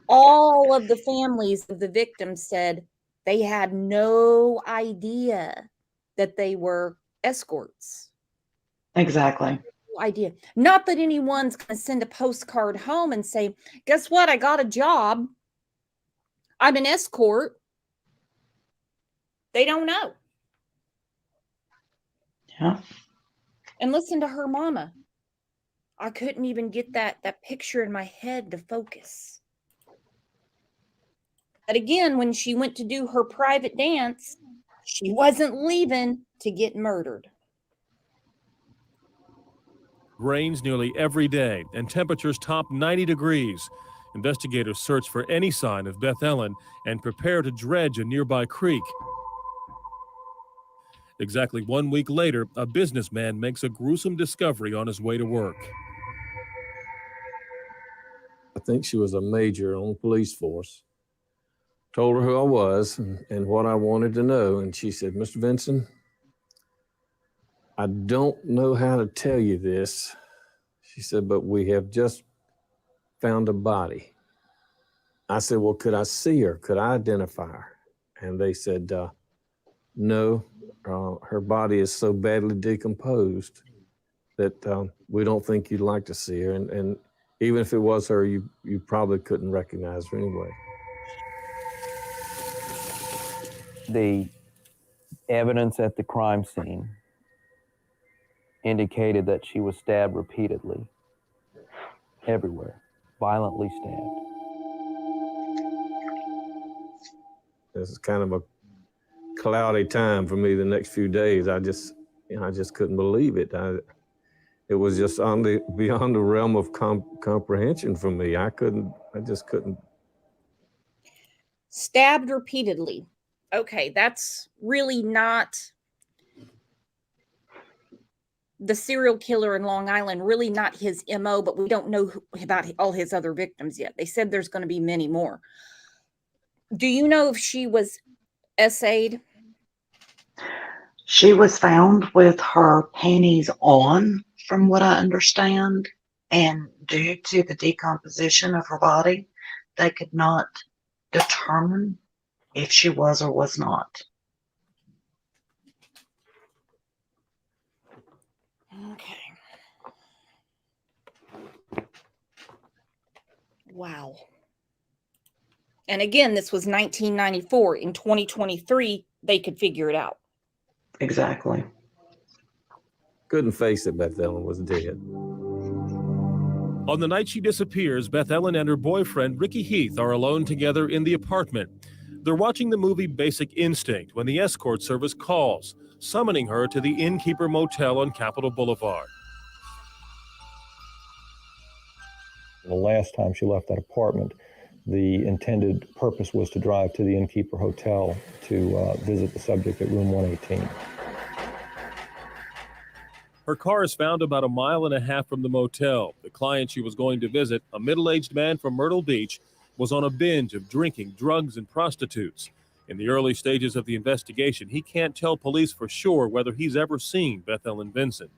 all of the families of the victims said they had no idea that they were escorts. Exactly. No idea. Not that anyone's going to send a postcard home and say, guess what? I got a job. I'm an escort. They don't know. Yeah. And listen to her mama. I couldn't even get that picture in my head to focus. But again, when she went to do her private dance, she wasn't leaving to get murdered. Rains nearly every day, and temperatures top 90 degrees. Investigators search for any sign of Beth Ellen and prepare to dredge a nearby creek. Exactly 1 week later, a businessman makes a gruesome discovery on his way to work. I think she was a major on the police force. Told her who I was and what I wanted to know, and she said, Mr. Vinson, I don't know how to tell you this. She said, but we have just found a body. I said, well, could I see her? Could I identify her? And they said, no, her body is so badly decomposed that we don't think you'd like to see her. And even if it was her, you probably couldn't recognize her anyway. The evidence at the crime scene indicated that she was stabbed repeatedly, everywhere, violently stabbed. This is kind of a cloudy time for me the next few days. I just couldn't believe it. It was just beyond the realm of comprehension for me. I just couldn't. Stabbed repeatedly. Okay, that's really not the serial killer in Long Island, really not his MO, but we don't know about all his other victims yet. They said there's going to be many more. Do you know if she was essayed? She was found with her panties on, from what I understand, and due to the decomposition of her body, they could not determine if she was or was not. Okay. Wow. And again, this was 1994. In 2023, they could figure it out. Exactly. Couldn't face it, Beth Ellen was dead. On the night she disappears, Beth Ellen and her boyfriend, Ricky Heath, are alone together in the apartment. They're watching the movie Basic Instinct when the escort service calls, summoning her to the Innkeeper Motel on Capitol Boulevard. The last time she left that apartment, the intended purpose was to drive to the Innkeeper Hotel to visit the subject at room 118. Her car is found about 1.5 miles from the motel. The client she was going to visit, a middle-aged man from Myrtle Beach, was on a binge of drinking, drugs, and prostitutes. In the early stages of the investigation, he can't tell police for sure whether he's ever seen Beth Ellen Vinson.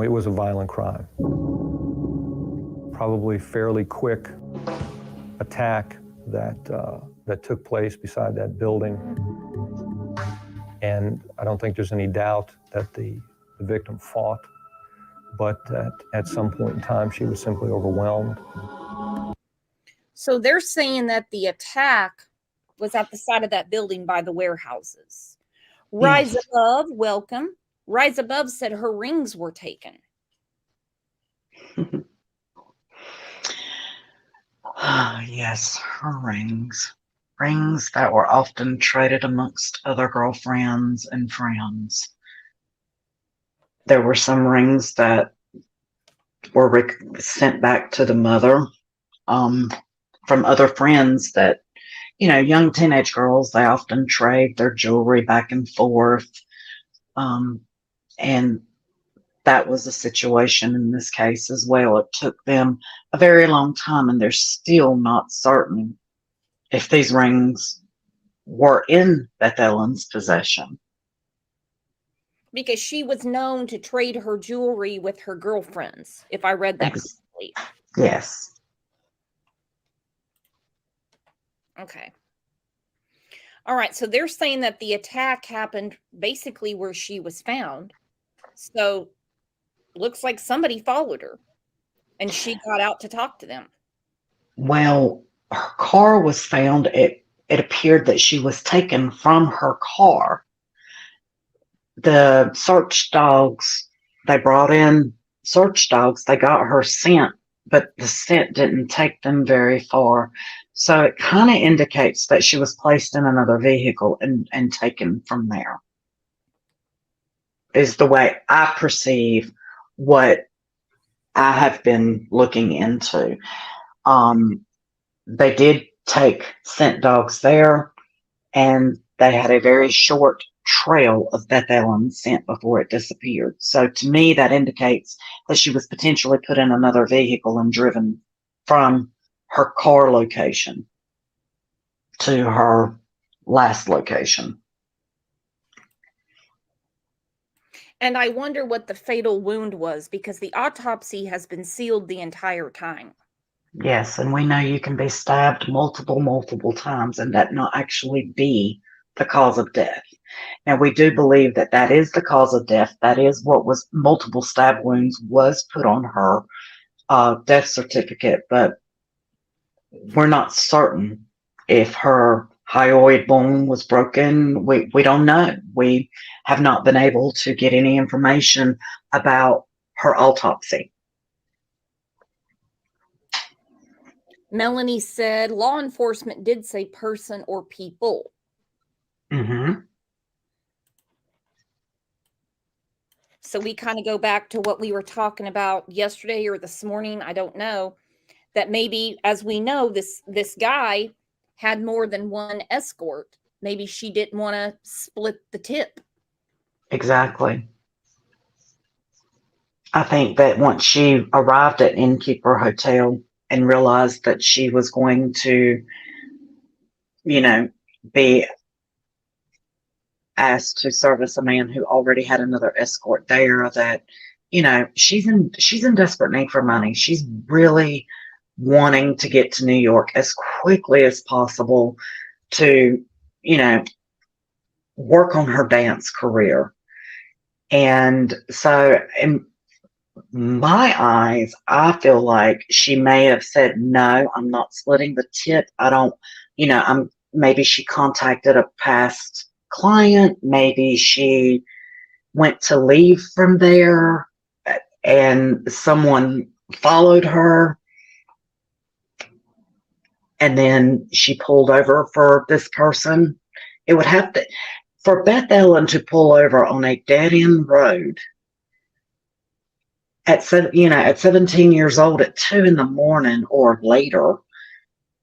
It was a violent crime. Probably fairly quick attack that took place beside that building. And I don't think there's any doubt that the victim fought, but that at some point in time she was simply overwhelmed. So they're saying that the attack was at the side of that building by the warehouses. Rise Yes. Above, welcome. Rise Above said her rings were taken. Yes, her rings. Rings that were often traded amongst other girlfriends and friends. There were some rings that were sent back to the mother from other friends that, young teenage girls, they often trade their jewelry back and forth. And that was the situation in this case as well. It took them a very long time, and they're still not certain if these rings were in Beth Ellen's possession. Because she was known to trade her jewelry with her girlfriends, if I read that correctly. Yes. Okay. All right, so they're saying that the attack happened basically where she was found. So looks like somebody followed her and she got out to talk to them. Well, her car was found. It appeared that she was taken from her car. The search dogs, they brought in search dogs. They got her scent, but the scent didn't take them very far. So it kind of indicates that she was placed in another vehicle and taken from there, is the way I perceive what I have been looking into. They did take scent dogs there, and they had a very short trail of Beth Ellen's scent before it disappeared. So to me, that indicates that she was potentially put in another vehicle and driven from her car location to her last location. And I wonder what the fatal wound was, because the autopsy has been sealed the entire time. Yes, and we know you can be stabbed multiple times and that not actually be the cause of death. Now, we do believe that that is the cause of death. That is what was multiple stab wounds was put on her death certificate, but we're not certain if her hyoid bone was broken. We don't know. We have not been able to get any information about her autopsy. Melanie said law enforcement did say person or people. Mm-hmm. So we kind of go back to what we were talking about yesterday or this morning. I don't know. That maybe, as we know, this guy had more than one escort. Maybe she didn't want to split the tip. Exactly. I think that once she arrived at Innkeeper Hotel and realized that she was going to, be asked to service a man who already had another escort there, that, she's in desperate need for money. She's really wanting to get to New York as quickly as possible to, work on her dance career. And so in my eyes, I feel like she may have said, no, I'm not splitting the tip. I don't, maybe she contacted a past client. Maybe she went to leave from there and someone followed her. And then she pulled over for this person. It would have to, for Beth Ellen to pull over on a dead-end road at 17 years old at 2 a.m. or later,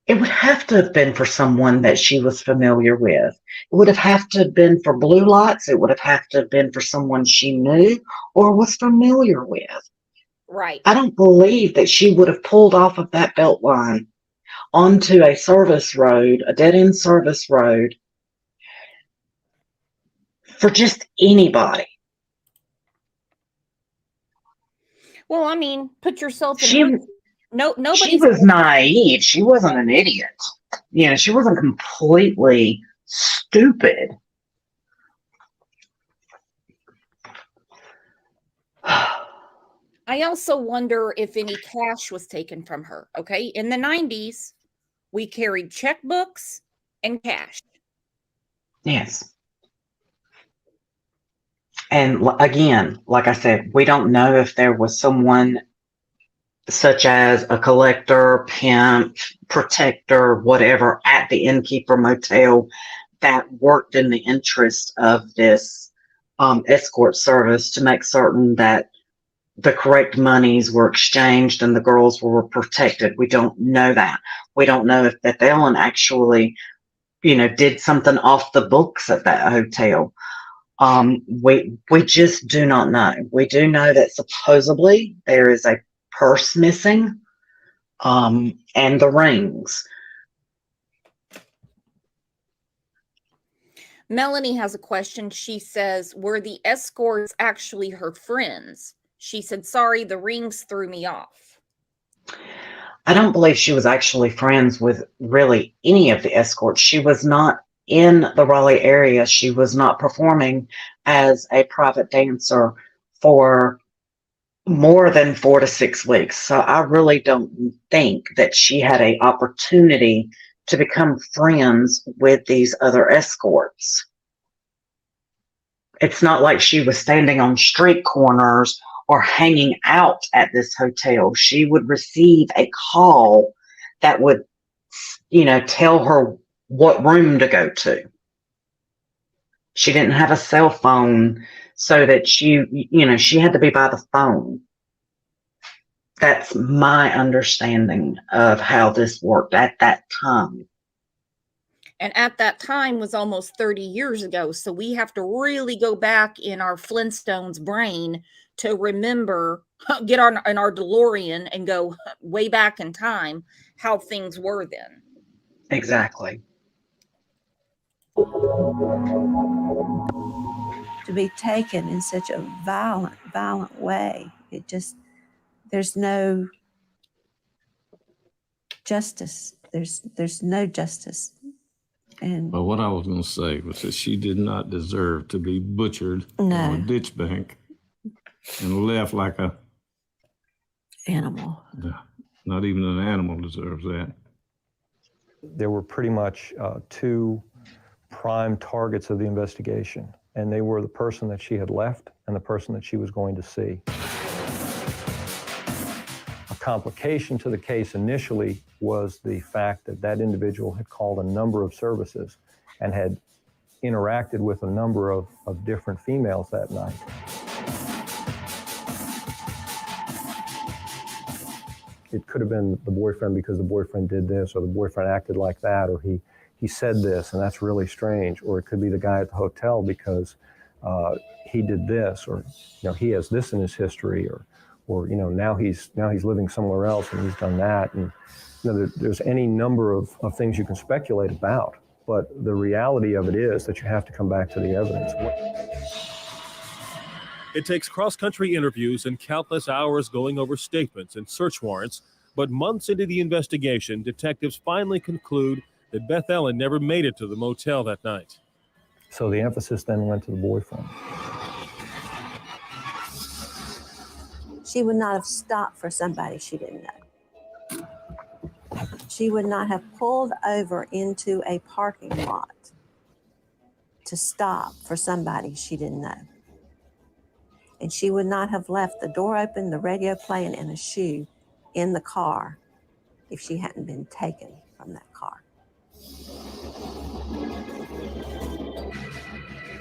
it would have to have been for someone that she was familiar with. It would have to have been for blue lights. It would have to have been for someone she knew or was familiar with. Right. I don't believe that she would have pulled off of that belt line onto a service road, a dead-end service road, for just anybody. Well, I mean, put yourself in She nobody's was naive. She wasn't an idiot. You know, she wasn't completely stupid. I also wonder if any cash was taken from her. Okay. In the 90s, we carried checkbooks and cash. Yes. And again, like I said, we don't know if there was someone such as a collector, pimp, protector, whatever, at the Innkeeper Motel that worked in the interest of this escort service to make certain that the correct monies were exchanged and the girls were protected. We don't know that. We don't know if Beth Ellen actually, did something off the books at that hotel. We just do not know. We do know that supposedly there is a purse missing, and the rings. Melanie has a question. She says, were the escorts actually her friends? She said, sorry, the rings threw me off. I don't believe she was actually friends with really any of the escorts. She was not in the Raleigh area. She was not performing as a private dancer for more than 4 to 6 weeks. So I really don't think that she had an opportunity to become friends with these other escorts. It's not like she was standing on street corners or hanging out at this hotel. She would receive a call that would, tell her what room to go to. She didn't have a cell phone, so that she had to be by the phone. That's my understanding of how this worked at that time. And at that time was almost 30 years ago. So we have to really go back in our Flintstones brain to remember, get on in our DeLorean and go way back in time how things were then. Exactly. To be taken in such a violent way, there's no justice. There's no justice. And But what I was going to say was that she did not deserve to be butchered on a ditch bank and left like a animal. Not even an animal deserves that. There were pretty much two prime targets of the investigation, and they were the person that she had left and the person that she was going to see. A complication to the case initially was the fact that that individual had called a number of services and had interacted with a number of different females that night. It could have been the boyfriend because the boyfriend did this, or the boyfriend acted like that, or he said this, and that's really strange. Or it could be the guy at the hotel because he did this, or he has this in his history, or now he's living somewhere else and he's done that. And there's any number of things you can speculate about, but the reality of it is that you have to come back to the evidence. It takes cross-country interviews and countless hours going over statements and search warrants, but months into the investigation, detectives finally conclude that Beth Ellen never made it to the motel that night. So the emphasis then went to the boyfriend. She would not have stopped for somebody she didn't know. She would not have pulled over into a parking lot to stop for somebody she didn't know. And she would not have left the door open, the radio playing, and a shoe in the car if she hadn't been taken from that car.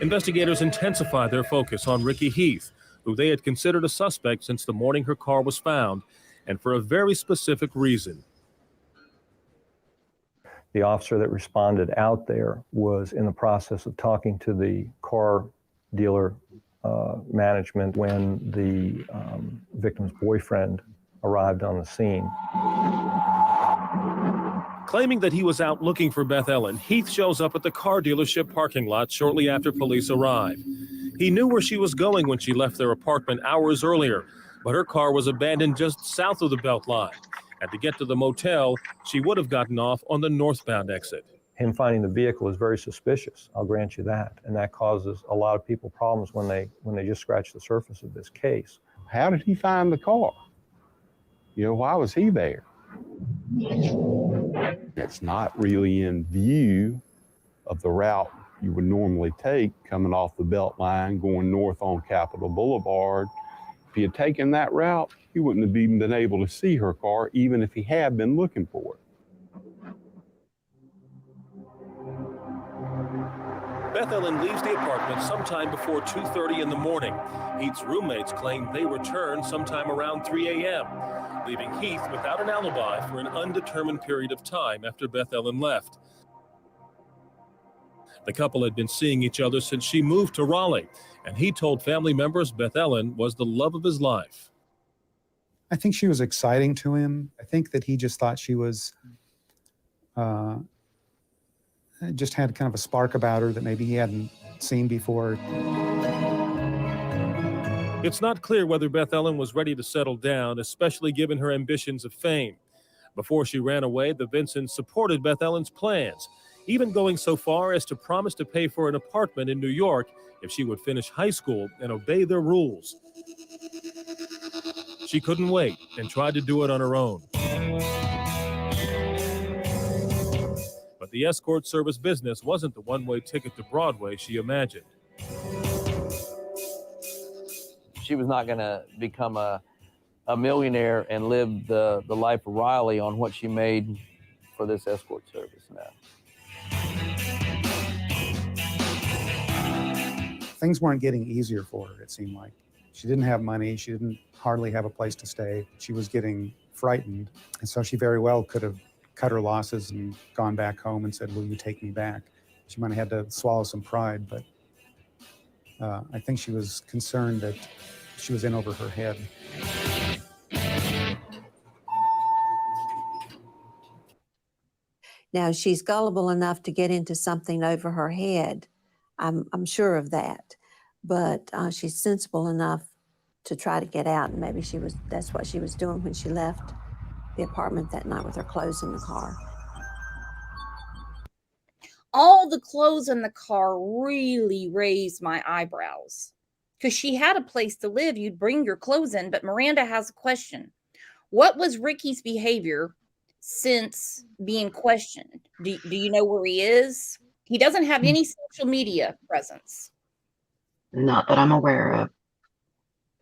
Investigators intensified their focus on Ricky Heath, who they had considered a suspect since the morning her car was found, and for a very specific reason. The officer that responded out there was in the process of talking to the car dealer management when the victim's boyfriend arrived on the scene. Claiming that he was out looking for Beth Ellen, Heath shows up at the car dealership parking lot shortly after police arrive. He knew where she was going when she left their apartment hours earlier, but her car was abandoned just south of the Beltline. And to get to the motel, she would have gotten off on the northbound exit. Him finding the vehicle is very suspicious, I'll grant you that. And that causes a lot of people problems when they just scratch the surface of this case. How did he find the car? Why was he there? It's not really in view of the route you would normally take coming off the Beltline, going north on Capitol Boulevard. If he had taken that route, he wouldn't have even been able to see her car, even if he had been looking for it. Beth Ellen leaves the apartment sometime before 2:30 in the morning. Heath's roommates claim they returned sometime around 3 a.m., leaving Heath without an alibi for an undetermined period of time after Beth Ellen left. The couple had been seeing each other since she moved to Raleigh, and he told family members Beth Ellen was the love of his life. I think she was exciting to him. I think that he just thought she was, just had kind of a spark about her that maybe he hadn't seen before. It's not clear whether Beth Ellen was ready to settle down, especially given her ambitions of fame. Before she ran away, the Vinsons supported Beth Ellen's plans, even going so far as to promise to pay for an apartment in New York if she would finish high school and obey their rules. She couldn't wait and tried to do it on her own. But the escort service business wasn't the one-way ticket to Broadway she imagined. She was not going to become a millionaire and live the life of Riley on what she made for this escort service now. Things weren't getting easier for her, it seemed like. She didn't have money. She didn't hardly have a place to stay. She was getting frightened. And so she very well could have cut her losses and gone back home and said, "Will you take me back?" She might have had to swallow some pride, but I think she was concerned that she was in over her head. Now, she's gullible enough to get into something over her head. I'm sure of that. But she's sensible enough to try to get out. And maybe that's what she was doing when she left the apartment that night with her clothes in the car. All the clothes in the car really raised my eyebrows. Because she had a place to live, you'd bring your clothes in. But Miranda has a question. What was Ricky's behavior since being questioned? Do you know where he is? He doesn't have any social media presence. Not that I'm aware of.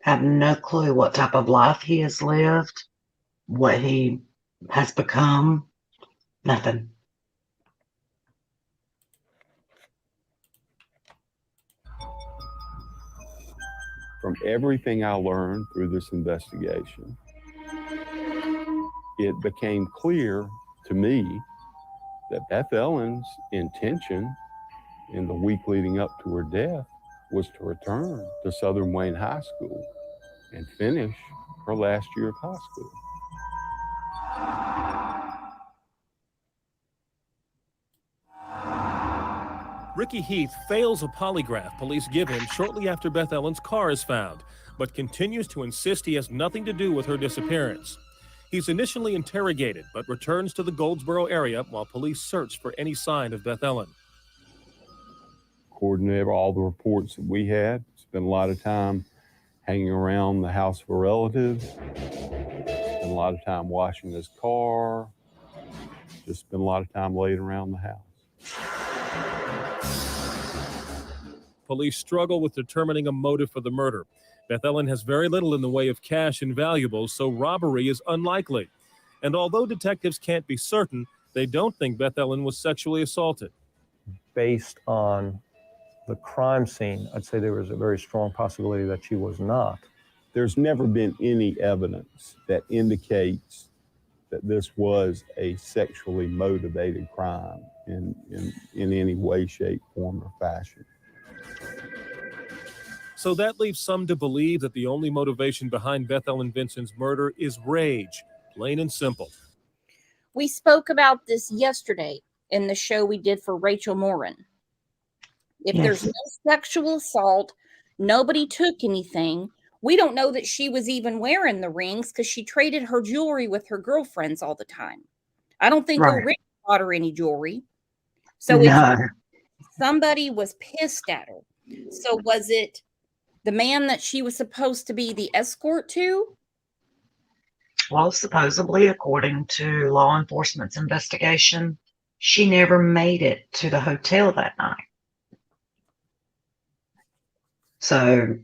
I have no clue what type of life he has lived, what he has become. Nothing. From everything I learned through this investigation, it became clear to me that Beth Ellen's intention in the week leading up to her death was to return to Southern Wayne High School and finish her last year of high school. Ricky Heath fails a polygraph police give him shortly after Beth Ellen's car is found, but continues to insist he has nothing to do with her disappearance. He's initially interrogated, but returns to the Goldsboro area while police search for any sign of Beth Ellen. According to all the reports that we had, spent a lot of time hanging around the house of a relative, spent a lot of time washing his car, just spent a lot of time laying around the house. Police struggle with determining a motive for the murder. Beth Ellen has very little in the way of cash and valuables, so robbery is unlikely. And although detectives can't be certain, they don't think Beth Ellen was sexually assaulted. Based on the crime scene, I'd say there was a very strong possibility that she was not. There's never been any evidence that indicates that this was a sexually motivated crime in any way, shape, form, or fashion. So that leaves some to believe that the only motivation behind Beth Ellen Vinson's murder is rage, plain and simple. We spoke about this yesterday in the show we did for Rachel Morin. If there's no sexual assault, nobody took anything. We don't know that she was even wearing the rings because she traded her jewelry with her girlfriends all the time. I don't think old Rick bought her any jewelry. So if somebody was pissed at her, so was it the man that she was supposed to be the escort to? Well, supposedly, according to law enforcement's investigation, she never made it to the hotel that night. So,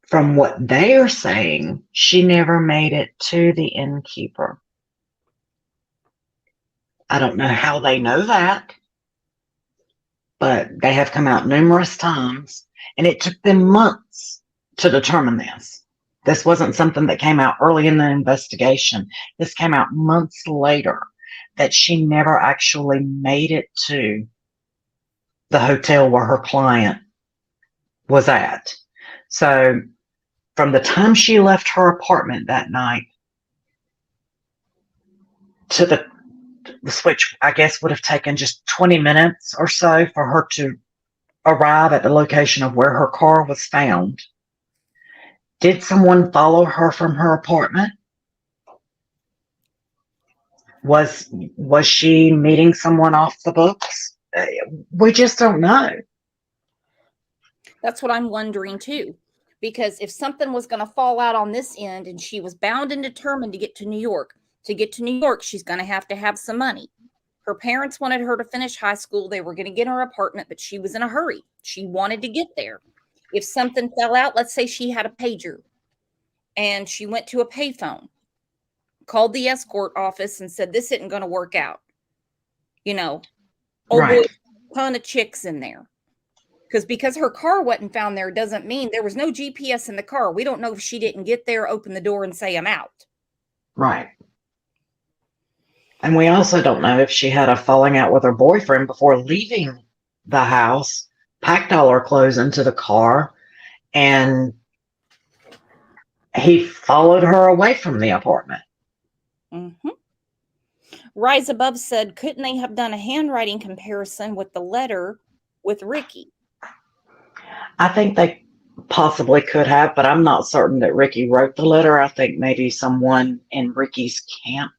from what they're saying, she never made it to the innkeeper. I don't know how they know that, but they have come out numerous times, and it took them months to determine this. This wasn't something that came out early in the investigation. This came out months later, that she never actually made it to the hotel where her client was at. So from the time she left her apartment that night to the switch, I guess, would have taken just 20 minutes or so for her to arrive at the location of where her car was found. Did someone follow her from her apartment? Was she meeting someone off the books? We just don't know. That's what I'm wondering too. Because if something was going to fall out on this end and she was bound and determined to get to New York, she's going to have some money. Her parents wanted her to finish high school. They were going to get her apartment, but she was in a hurry. She wanted to get there. If something fell out, let's say she had a pager and she went to a payphone, called the escort office and said, this isn't going to work out. You know, boy, ton of chicks in there. Because her car wasn't found there doesn't mean there was no GPS in the car. We don't know if she didn't get there, open the door and say, I'm out. Right. And we also don't know if she had a falling out with her boyfriend before leaving the house, packed all her clothes into the car, and he followed her away from the apartment. Mm-hmm. Rise Above said, couldn't they have done a handwriting comparison with the letter with Ricky? I think they possibly could have, but I'm not certain that Ricky wrote the letter. I think maybe someone in Ricky's camp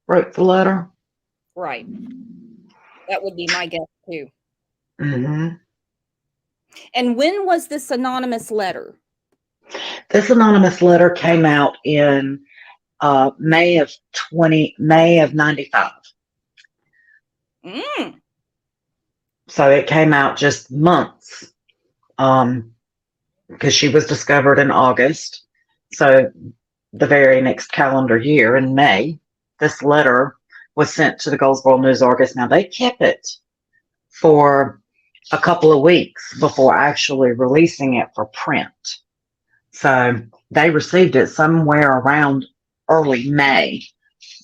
wrote the letter. Right. That would be my guess too. Mm-hmm. And when was this anonymous letter? This anonymous letter came out in May of 95. So it came out just months, because she was discovered in August. So the very next calendar year in May, this letter was sent to the Goldsboro News Argus. Now they kept it for a couple of weeks before actually releasing it for print. So they received it somewhere around early May.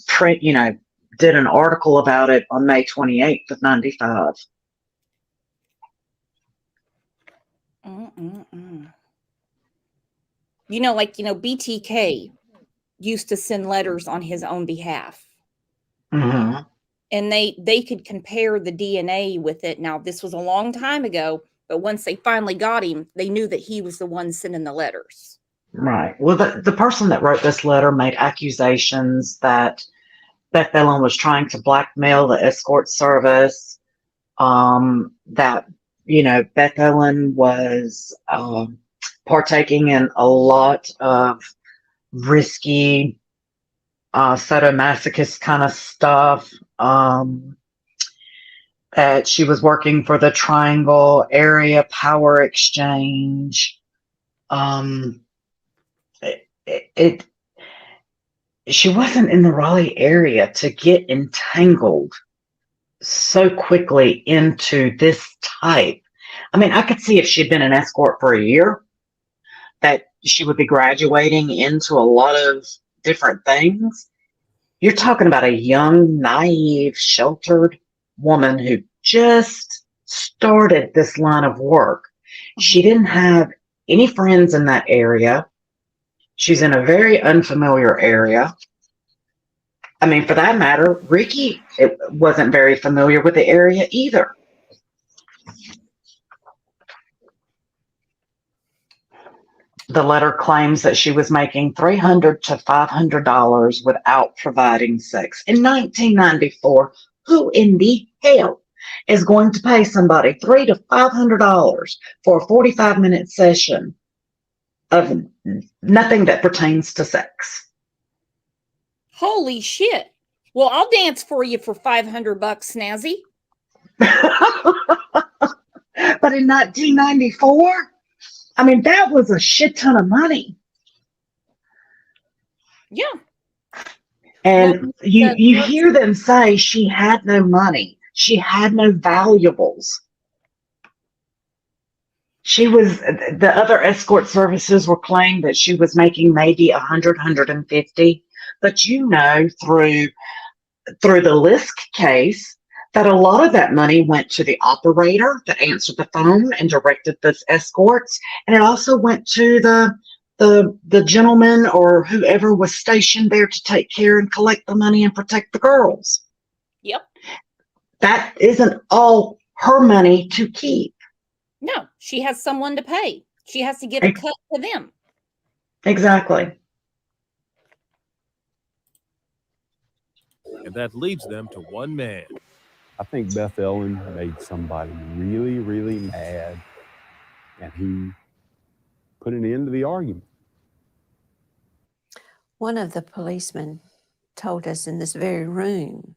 Print, did an article about it on May 28th of 95. BTK used to send letters on his own behalf. Mm-hmm. And they could compare the DNA with it. Now, this was a long time ago, but once they finally got him, they knew that he was the one sending the letters. Right. Well, the person that wrote this letter made accusations that Beth Ellen was trying to blackmail the escort service, that, Beth Ellen was partaking in a lot of risky sadomasochist kind of stuff, that she was working for the Triangle Area Power Exchange. She wasn't in the Raleigh area to get entangled so quickly into this type. I mean, I could see if she'd been an escort for a year, that she would be graduating into a lot of different things. You're talking about a young, naive, sheltered woman who just started this line of work. She didn't have any friends in that area. She's in a very unfamiliar area. I mean, for that matter, Ricky wasn't very familiar with the area either. The letter claims that she was making $300 to $500 without providing sex. In 1994, who in the hell is going to pay somebody $300 to $500 for a 45-minute session of nothing that pertains to sex? Holy shit. Well, I'll dance for you for $500, Snazzy. But in 1994, I mean, that was a shit ton of money. Yeah. And you hear them say she had no money. She had no valuables. The other escort services were claiming that she was making maybe 100, 150. But through the Lisk case, that a lot of that money went to the operator that answered the phone and directed the escorts. And it also went to the gentleman or whoever was stationed there to take care and collect the money and protect the girls. Yep. That isn't all her money to keep. No, she has someone to pay. She has to give a cut to them. Exactly. And that leads them to one man. I think Beth Ellen made somebody really, really mad, and he put an end to the argument. One of the policemen told us in this very room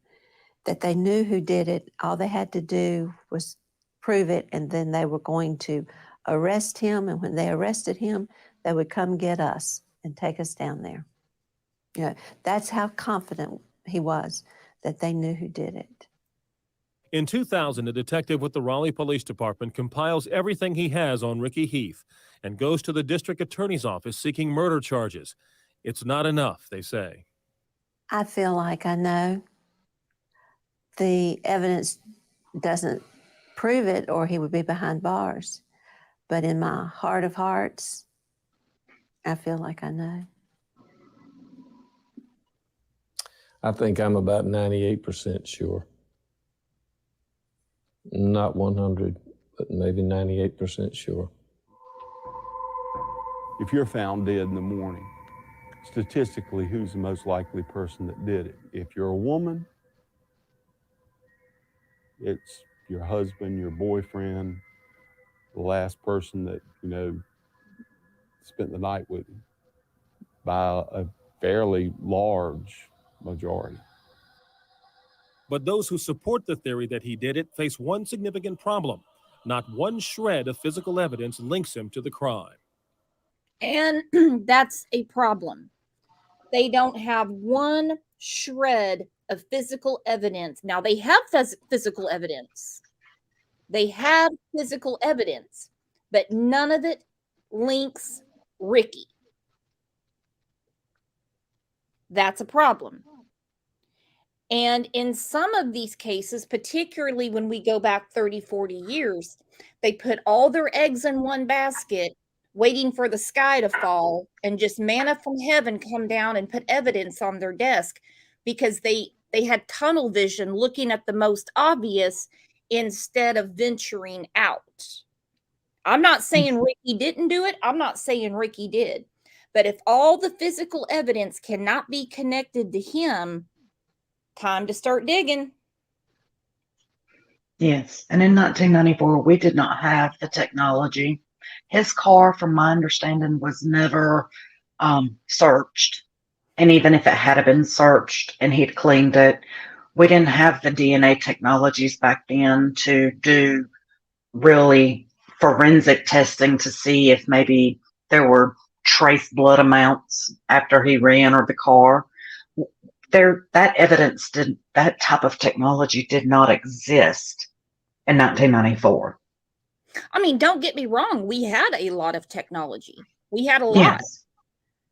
that they knew who did it. All they had to do was prove it, and then they were going to arrest him. And when they arrested him, they would come get us and take us down there. You know, that's how confident he was that they knew who did it. In 2000, a detective with the Raleigh Police Department compiles everything he has on Ricky Heath and goes to the district attorney's office seeking murder charges. It's not enough, they say. I feel like I know. The evidence doesn't prove it, or he would be behind bars. But in my heart of hearts, I feel like I know. I think I'm about 98% sure. Not 100, but maybe 98% sure. If you're found dead in the morning, statistically, who's the most likely person that did it? If you're a woman, it's your husband, your boyfriend, the last person that, spent the night with you, by a fairly large majority. But those who support the theory that he did it face one significant problem. Not one shred of physical evidence links him to the crime. And that's a problem. They don't have one shred of physical evidence. Now, they have physical evidence. They have physical evidence, but none of it links Ricky. That's a problem. And in some of these cases, particularly when we go back 30, 40 years, they put all their eggs in one basket, waiting for the sky to fall, and just manna from heaven come down and put evidence on their desk because they had tunnel vision looking at the most obvious instead of venturing out. I'm not saying Ricky didn't do it. I'm not saying Ricky did. But if all the physical evidence cannot be connected to him, time to start digging. Yes. And in 1994, we did not have the technology. His car, from my understanding, was never searched. And even if it had been searched and he'd cleaned it, we didn't have the DNA technologies back then to do really forensic testing to see if maybe there were trace blood amounts after he re-entered the car. That type of technology did not exist in 1994. I mean, don't get me wrong. We had a lot of technology. We had a lot. Yes.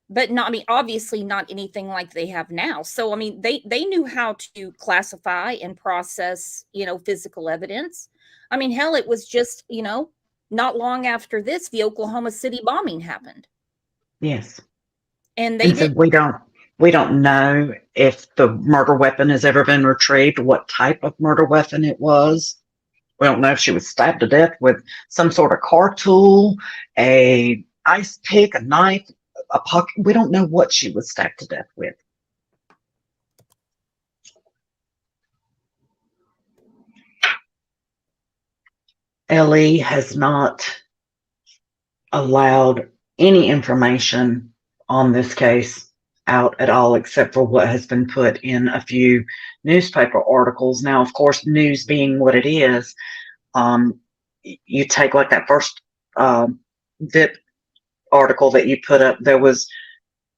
But not, I mean, obviously not anything like they have now. So, I mean, they knew how to classify and process, physical evidence. I mean, hell, it was just, not long after this, the Oklahoma City bombing happened. Yes. And they said, we don't We don't know if the murder weapon has ever been retrieved, what type of murder weapon it was. We don't know if she was stabbed to death with some sort of car tool, a ice pick, a knife, a pocket. We don't know what she was stabbed to death with. Ellie has not allowed any information on this case out at all, except for what has been put in a few newspaper articles. Now, of course, news being what it is, you take like that first VIP article that you put up, there was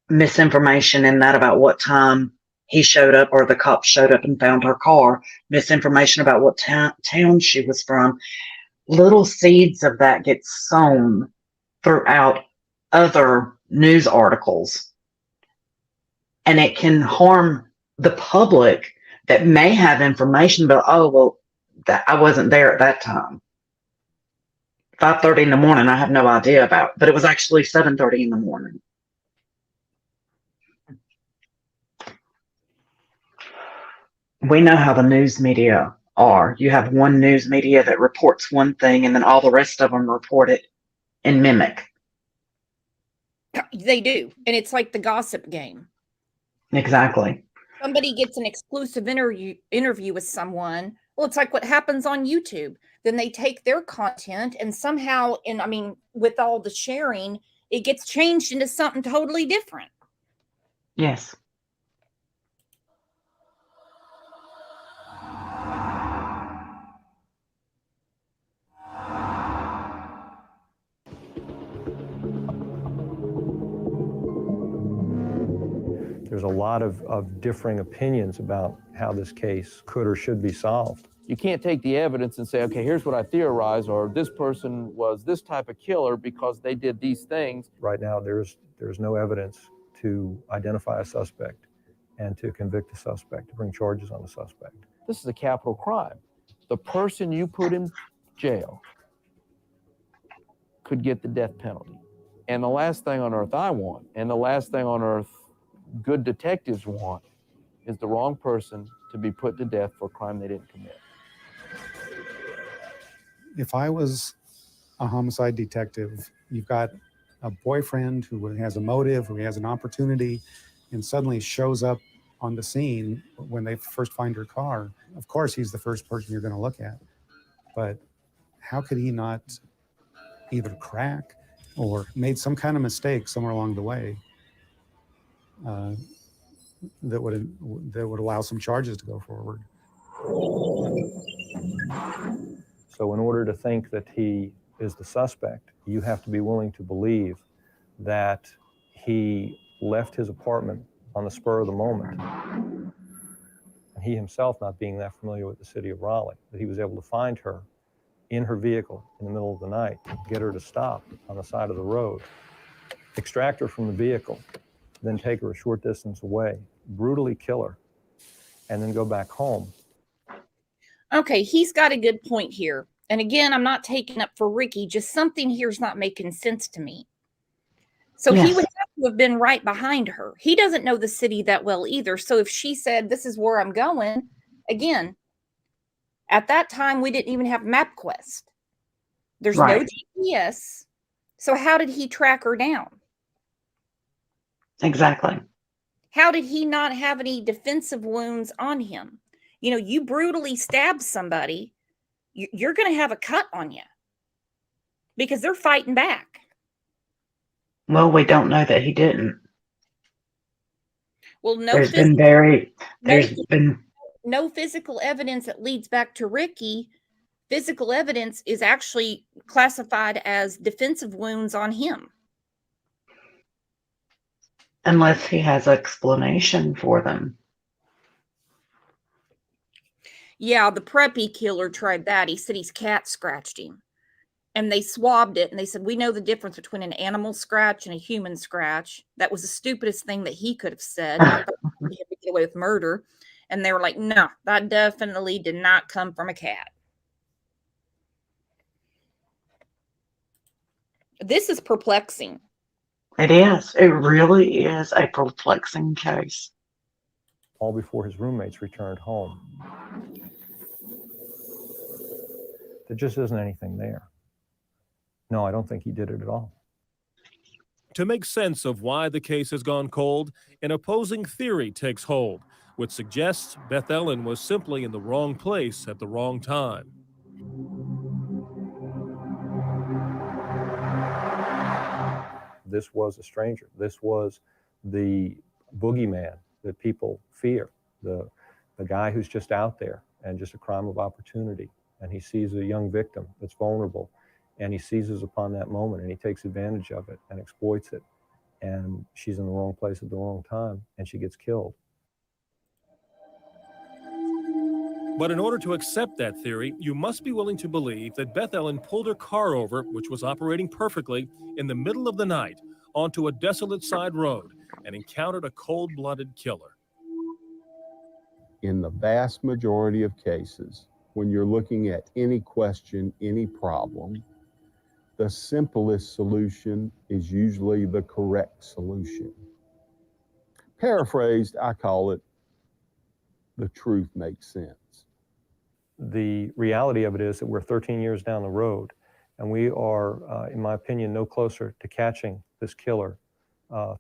misinformation in that about what time he showed up or the cops showed up and found her car, misinformation about what town she was from. Little seeds of that get sown throughout other news articles, and it can harm the public that may have information, but oh, well, I wasn't there at that time. 5:30 in the morning, I have no idea about, but it was actually 7:30 in the morning. We know how the news media are. You have one news media that reports one thing, and then all the rest of them report it and mimic. They do. And it's like the gossip game. Exactly. Somebody gets an exclusive interview with someone. Well, it's like what happens on YouTube. Then they take their content and somehow, with all the sharing, it gets changed into something totally different. Yes. There's a lot of differing opinions about how this case could or should be solved. You can't take the evidence and say, okay, here's what I theorize, or this person was this type of killer because they did these things. Right now, there's no evidence to identify a suspect and to convict a suspect, to bring charges on the suspect. This is a capital crime. The person you put in jail could get the death penalty. And the last thing on earth I want, and the last thing on earth good detectives want, is the wrong person to be put to death for a crime they didn't commit. If I was a homicide detective, you've got a boyfriend who has a motive, who has an opportunity, and suddenly shows up on the scene when they first find her car. Of course, he's the first person you're going to look at. But how could he not either crack or made some kind of mistake somewhere along the way that would allow some charges to go forward? So in order to think that he is the suspect, you have to be willing to believe that he left his apartment on the spur of the moment. And he himself not being that familiar with the city of Raleigh, that he was able to find her in her vehicle in the middle of the night, get her to stop on the side of the road, extract her from the vehicle, then take her a short distance away, brutally kill her, and then go back home. Okay, he's got a good point here. And again, I'm not taking up for Ricky, just something here's not making sense to me. So Yes. he would have to have been right behind her. He doesn't know the city that well either. So if she said, this is where I'm going, again, at that time, we didn't even have MapQuest. There's no GPS. So how did he track her down? Exactly. How did he not have any defensive wounds on him? You know, you brutally stab somebody, you're going to have a cut on you because they're fighting back. Well, we don't know that he didn't. Well, no physical evidence that leads back to Ricky. Physical evidence is actually classified as defensive wounds on him. Unless he has explanation for them. Yeah, the preppy killer tried that. He said his cat scratched him. And they swabbed it, and they said, we know the difference between an animal scratch and a human scratch. That was the stupidest thing that he could have said. I thought he had to get away with murder. And they were like, no, that definitely did not come from a cat. This is perplexing. It is. It really is a perplexing case. All before his roommates returned home. There just isn't anything there. No, I don't think he did it at all. To make sense of why the case has gone cold, an opposing theory takes hold, which suggests Beth Ellen was simply in the wrong place at the wrong time. This was a stranger. This was the boogeyman that people fear, the guy who's just out there and just a crime of opportunity. And he sees a young victim that's vulnerable, and he seizes upon that moment, and he takes advantage of it and exploits it. And she's in the wrong place at the wrong time, and she gets killed. But in order to accept that theory, you must be willing to believe that Beth Ellen pulled her car over, which was operating perfectly, in the middle of the night onto a desolate side road and encountered a cold-blooded killer. In the vast majority of cases, when you're looking at any question, any problem, the simplest solution is usually the correct solution. Paraphrased, I call it, the truth makes sense. The reality of it is that we're 13 years down the road, and we are, in my opinion, no closer to catching this killer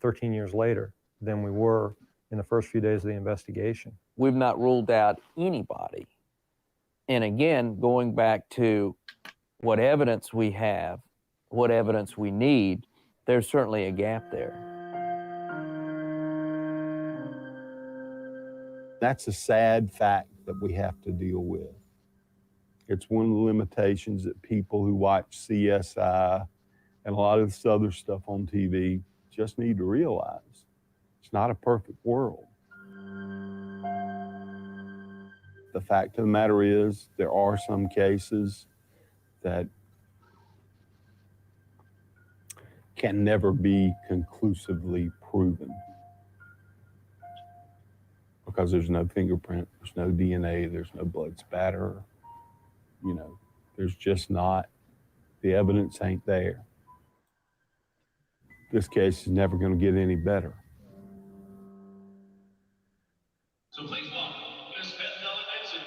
13 years later than we were in the first few days of the investigation. We've not ruled out anybody. And again, going back to what evidence we have, what evidence we need, there's certainly a gap there. That's a sad fact that we have to deal with. It's one of the limitations that people who watch CSI and a lot of this other stuff on TV just need to realize. It's not a perfect world. The fact of the matter is, there are some cases that can never be conclusively proven because there's no fingerprint, there's no DNA, there's no blood spatter. You know, there's just not, the evidence ain't there. This case is never going to get any better. So please welcome Miss Beth Ellen Vinson.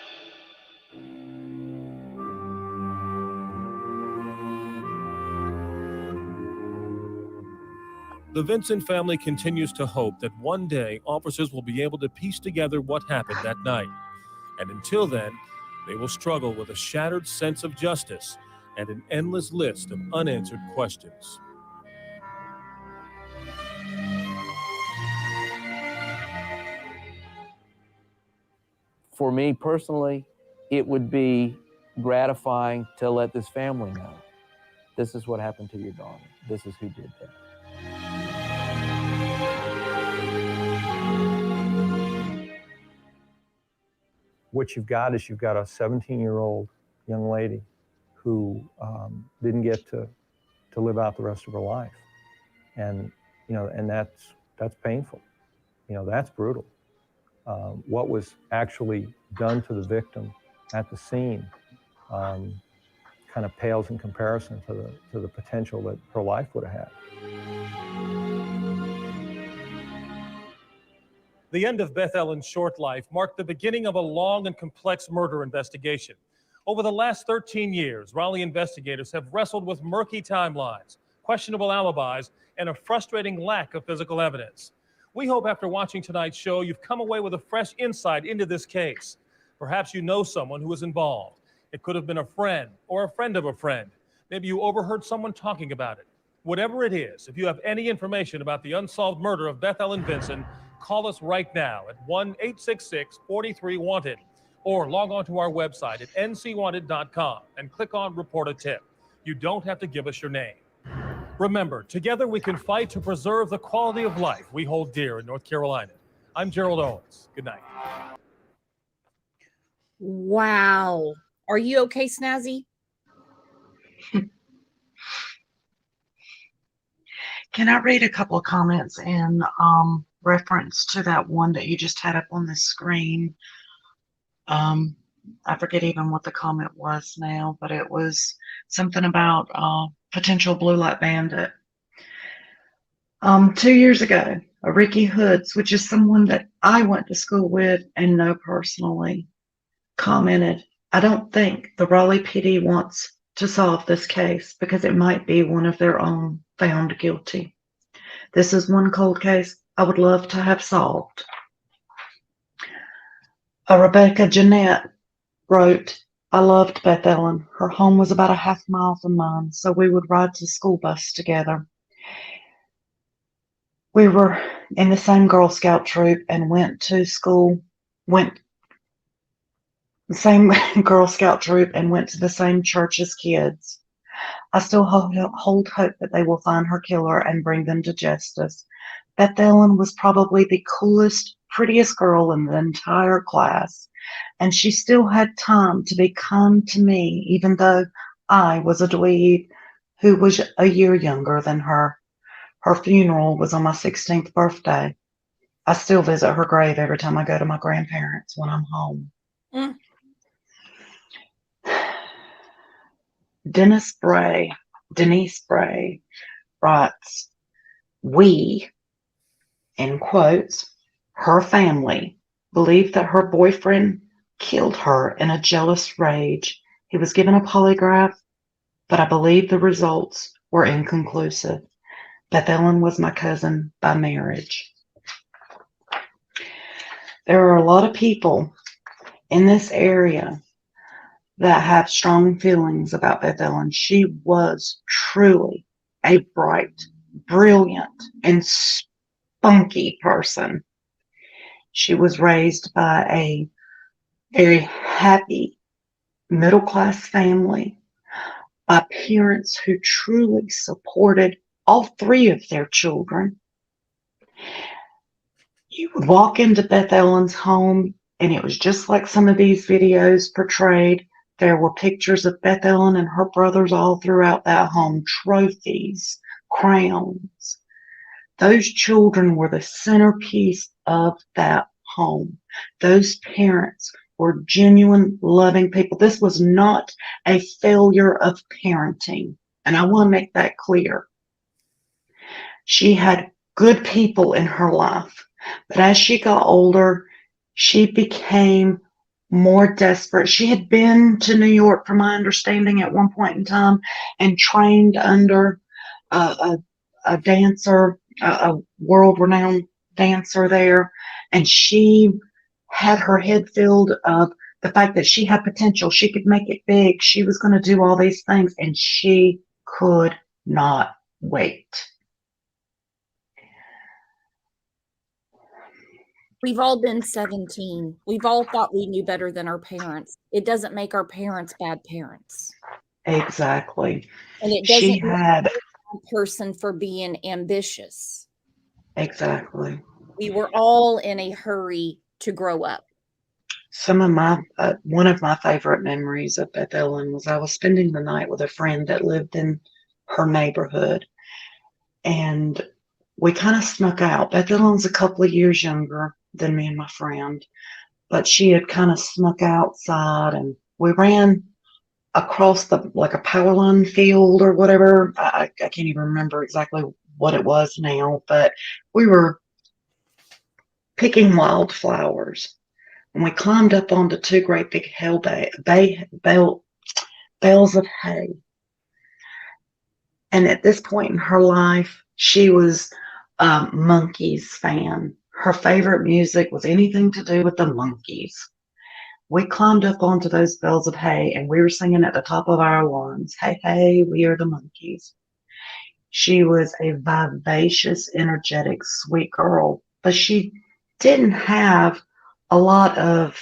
The Vinson family continues to hope that one day officers will be able to piece together what happened that night. And until then, they will struggle with a shattered sense of justice and an endless list of unanswered questions. For me personally, it would be gratifying to let this family know, this is what happened to your daughter. This is who did that. What you've got is you've got a 17-year-old young lady who didn't get to live out the rest of her life. And, you know, and that's painful. You know, that's brutal. What was actually done to the victim at the scene kind of pales in comparison to the potential that her life would have had. The end of Beth Ellen's short life marked the beginning of a long and complex murder investigation. Over the last 13 years, Raleigh investigators have wrestled with murky timelines, questionable alibis, and a frustrating lack of physical evidence. We hope after watching tonight's show, you've come away with a fresh insight into this case. Perhaps you know someone who was involved. It could have been a friend or a friend of a friend. Maybe you overheard someone talking about it. Whatever it is, if you have any information about the unsolved murder of Beth Ellen Vinson, call us right now at 1-866-43-WANTED or log on to our website at ncwanted.com and click on Report a Tip. You don't have to give us your name. Remember, together we can fight to preserve the quality of life we hold dear in North Carolina. I'm Gerald Owens. Good night. Wow. Are you okay, Snazzy? Can I read a couple of comments in reference to that one that you just had up on the screen? I forget even what the comment was now, but it was something about potential blue light bandit. 2 years ago, a Ricky Hoods, which is someone that I went to school with and know personally, commented, "I don't think the Raleigh PD wants to solve this case because it might be one of their own found guilty. This is one cold case I would love to have solved." Rebecca Jeanette wrote, "I loved Beth Ellen. Her home was about a half mile from mine, so we would ride to school bus together. We were in the same Girl Scout troop and went to the same church as kids. I still hold hope that they will find her killer and bring them to justice. Beth Ellen was probably the coolest, prettiest girl in the entire class, and she still had time to be kind to me, even though I was a dweeb who was a year younger than her. Her funeral was on my 16th birthday. I still visit her grave every time I go to my grandparents when I'm home." Denise Bray writes, "We," in quotes, "her family, believed that her boyfriend killed her in a jealous rage. He was given a polygraph, but I believe the results were inconclusive. Beth Ellen was my cousin by marriage." There are a lot of people in this area that have strong feelings about Beth Ellen. She was truly a bright, brilliant, and spunky person. She was raised by a very happy middle-class family, by parents who truly supported all three of their children. You would walk into Beth Ellen's home, and it was just like some of these videos portrayed. There were pictures of Beth Ellen and her brothers all throughout that home, trophies, crowns. Those children were the centerpiece of that home. Those parents were genuine, loving people. This was not a failure of parenting, and I want to make that clear. She had good people in her life, but as she got older, she became more desperate. She had been to New York, from my understanding, at one point in time and trained under a dancer, a world-renowned dancer there, and she had her head filled of the fact that she had potential. She could make it big. She was going to do all these things, and she could not wait. We've all been 17. We've all thought we knew better than our parents. It doesn't make our parents bad parents. Exactly. And it She doesn't had make a person for being ambitious. exactly. We were all in a hurry to grow up. Some of my one of my favorite memories of Beth Ellen was I was spending the night with a friend that lived in her neighborhood, and we kind of snuck out. Beth Ellen's a couple of years younger than me and my friend, but she had kind of snuck outside, and we ran across like a power line field or whatever. I can't even remember exactly what it was now, but we were picking wildflowers, and we climbed up onto two great big bales of hay. And at this point in her life, she was a Monkees fan. Her favorite music was anything to do with the Monkees. We climbed up onto those bales of hay, and we were singing at the top of our lungs, "Hey, hey, we are the Monkees." She was a vivacious, energetic, sweet girl, but she didn't have a lot of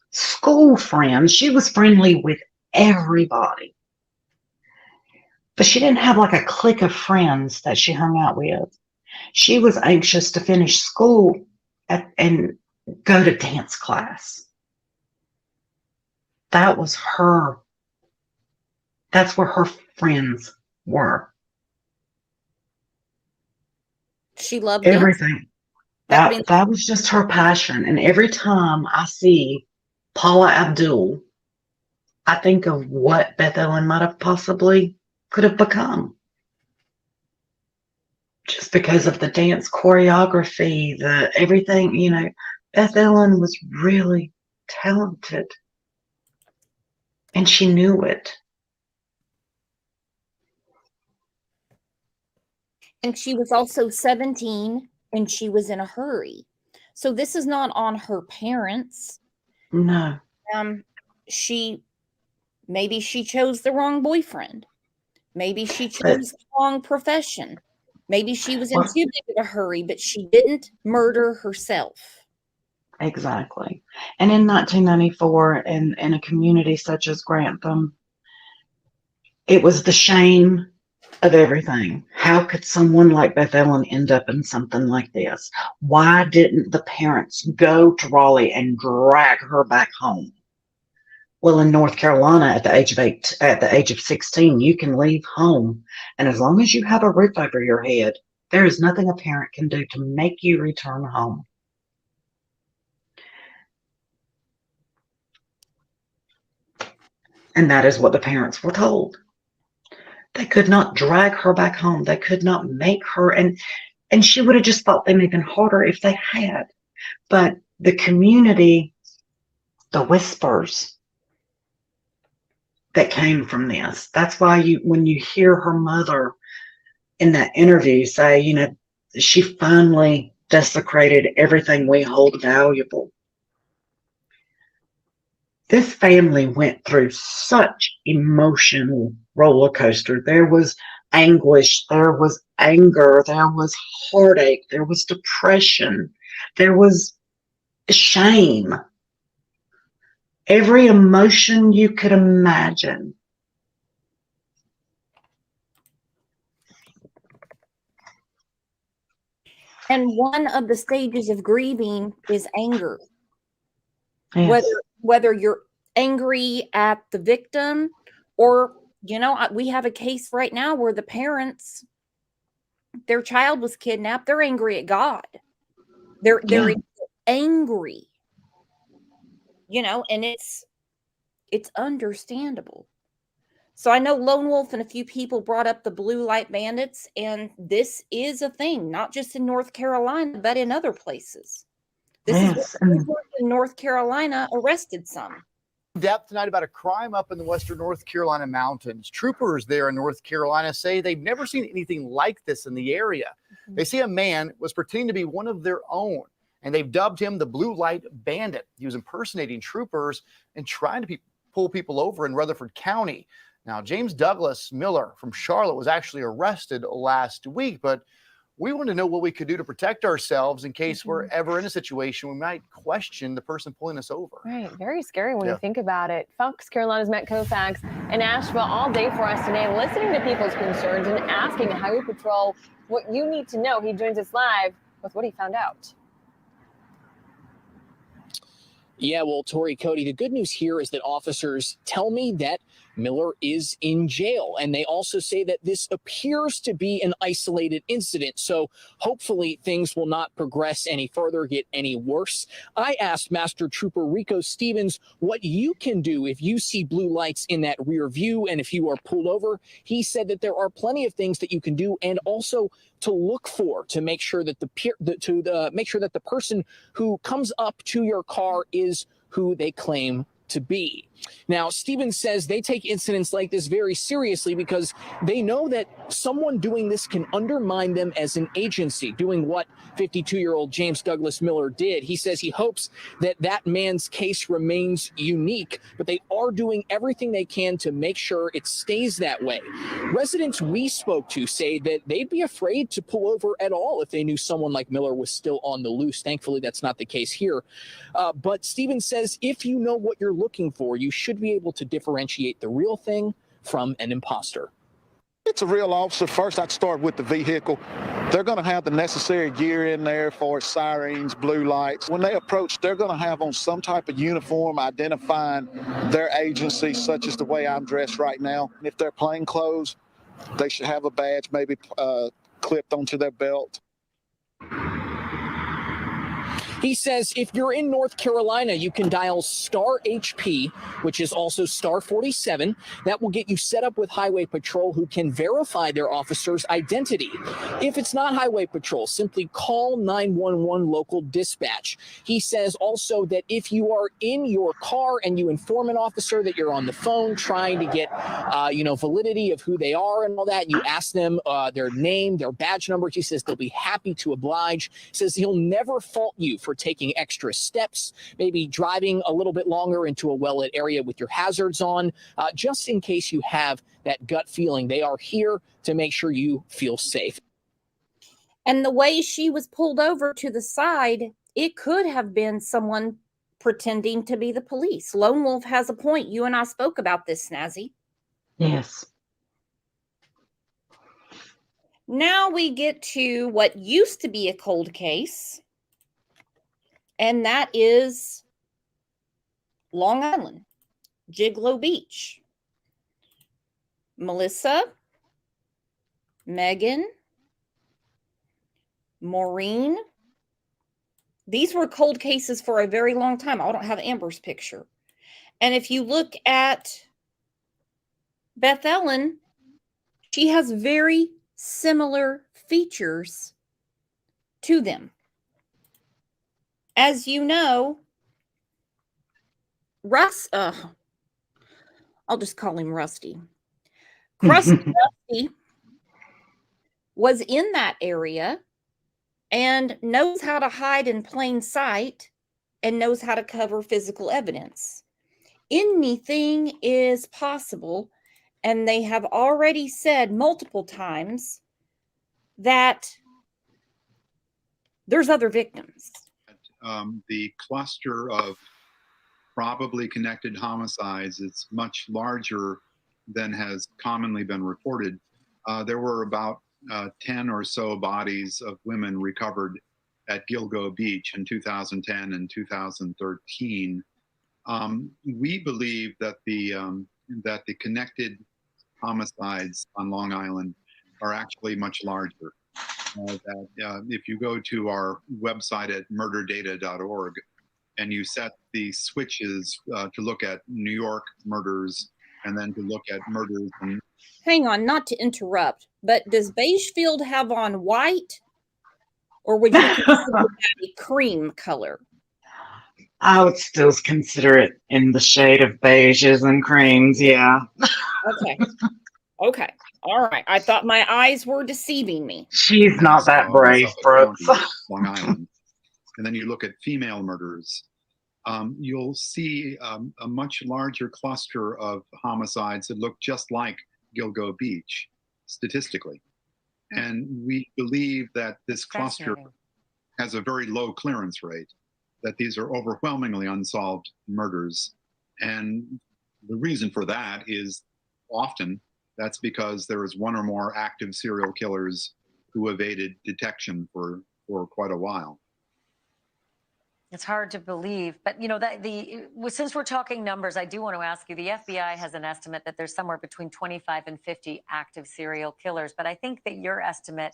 school friends. She was friendly with everybody, but she didn't have like a clique of friends that she hung out with. She was anxious to finish school and go to dance class. That was her. That's where her friends were. She loved everything. That was just her passion. And every time I see Paula Abdul, I think of what Beth Ellen might have possibly could have become. just because of the dance choreography, the everything, Beth Ellen was really talented and she knew it. And she was also 17 and she was in a hurry. So this is not on her parents. No. Maybe she chose the wrong boyfriend. Maybe she chose the wrong profession. Maybe she was in too big of a hurry, but she didn't murder herself. Exactly. And in 1994, in a community such as Grantham, it was the shame of everything. How could someone like Beth Ellen end up in something like this? Why didn't the parents go to Raleigh and drag her back home? Well, in North Carolina, at the age of 16, you can leave home, and as long as you have a roof over your head, there is nothing a parent can do to make you return home. And that is what the parents were told. They could not drag her back home. They could not make her, and she would have just fought them even harder if they had. But the community, the whispers that came from this, that's why when you hear her mother in that interview say, she finally desecrated everything we hold valuable. This family went through such emotional roller coaster. There was anguish, there was anger, there was heartache, there was depression, there was shame. Every emotion you could imagine. And one of the stages of grieving is anger. Yes. Whether you're angry at the victim or, we have a case right now where the parents, their child was kidnapped. They're angry at God. They're angry, and it's understandable. So I know Lone Wolf and a few people brought up the blue light bandits, and this is a thing, not just in North Carolina, but in other places. This is what in North Carolina arrested some. Depth tonight about a crime up in the western North Carolina mountains. Troopers there in North Carolina say they've never seen anything like this in the area. They say a man was pretending to be one of their own, and they've dubbed him the Blue Light Bandit. He was impersonating troopers and trying to pull people over in Rutherford County. Now, James Douglas Miller from Charlotte was actually arrested last week, but we want to know what we could do to protect ourselves in case we're ever in a situation we might question the person pulling us over. Right. Very scary when you think about it. Fox Carolina's Matt Koufax in Asheville all day for us today, listening to people's concerns and asking Highway Patrol what you need to know. He joins us live with what he found out. Yeah, well, Tori, Cody, the good news here is that officers tell me that Miller is in jail, and they also say that this appears to be an isolated incident, so hopefully things will not progress any further, get any worse. I asked Master Trooper Rico Stevens what you can do if you see blue lights in that rear view and if you are pulled over. He said that there are plenty of things that you can do, and also to look for to make sure that the person who comes up to your car is who they claim to be. Now, Stevens says they take incidents like this very seriously because they know that someone doing this can undermine them as an agency, doing what 52-year-old James Douglas Miller did. He says he hopes that that man's case remains unique, but they are doing everything they can to make sure it stays that way. Residents we spoke to say that they'd be afraid to pull over at all if they knew someone like Miller was still on the loose. Thankfully, that's not the case here. But Stevens says if you know what you're looking for, you should be able to differentiate the real thing from an imposter. It's a real officer. First, I'd start with the vehicle. They're going to have the necessary gear in there for sirens, blue lights. When they approach, they're going to have on some type of uniform identifying their agency, such as the way I'm dressed right now. If they're plain clothes, they should have a badge maybe clipped onto their belt. He says if you're in North Carolina, you can dial star HP, which is also star 47. That will get you set up with Highway Patrol, who can verify their officer's identity. If it's not Highway Patrol, simply call 911 local dispatch. He says also that if you are in your car and you inform an officer that you're on the phone trying to get, validity of who they are and all that, you ask them their name, their badge number. He says they'll be happy to oblige. He says he'll never fault you for taking extra steps, maybe driving a little bit longer into a well-lit area with your hazards on, just in case you have that gut feeling. They are here to make sure you feel safe. And the way she was pulled over to the side, it could have been someone pretending to be the police. Lone Wolf has a point. You and I spoke about this, Snazzy. Yes. Now we get to what used to be a cold case, and that is Long Island, Gigolo Beach. Melissa, Megan, Maureen. These were cold cases for a very long time. I don't have Amber's picture. And if you look at Beth Ellen, she has very similar features to them. As you know, I'll just call him Rusty. Rusty was in that area and knows how to hide in plain sight and knows how to cover physical evidence. Anything is possible, and they have already said multiple times that there's other victims. The cluster of probably connected homicides is much larger than has commonly been reported. There were about 10 or so bodies of women recovered at Gilgo Beach in 2010 and 2013. We believe that the connected homicides on Long Island are actually much larger. If you go to our website at murderdata.org and you set the switches to look at New York murders and then to look at murders in... Hang on, not to interrupt, but does Beigefield have on white, or would you consider that a cream color? I would still consider it in the shade of beiges and creams, yeah. Okay. Okay. All right. I thought my eyes were deceiving me. She's not that brave, Brooks. Long Island. And then you look at female murders, you'll see a much larger cluster of homicides that look just like Gilgo Beach, statistically. And we believe that this cluster has a very low clearance rate, that these are overwhelmingly unsolved murders. And the reason for that is often that's because there is one or more active serial killers who evaded detection for quite a while. It's hard to believe, but since we're talking numbers, I do want to ask you, the FBI has an estimate that there's somewhere between 25 and 50 active serial killers, but I think that your estimate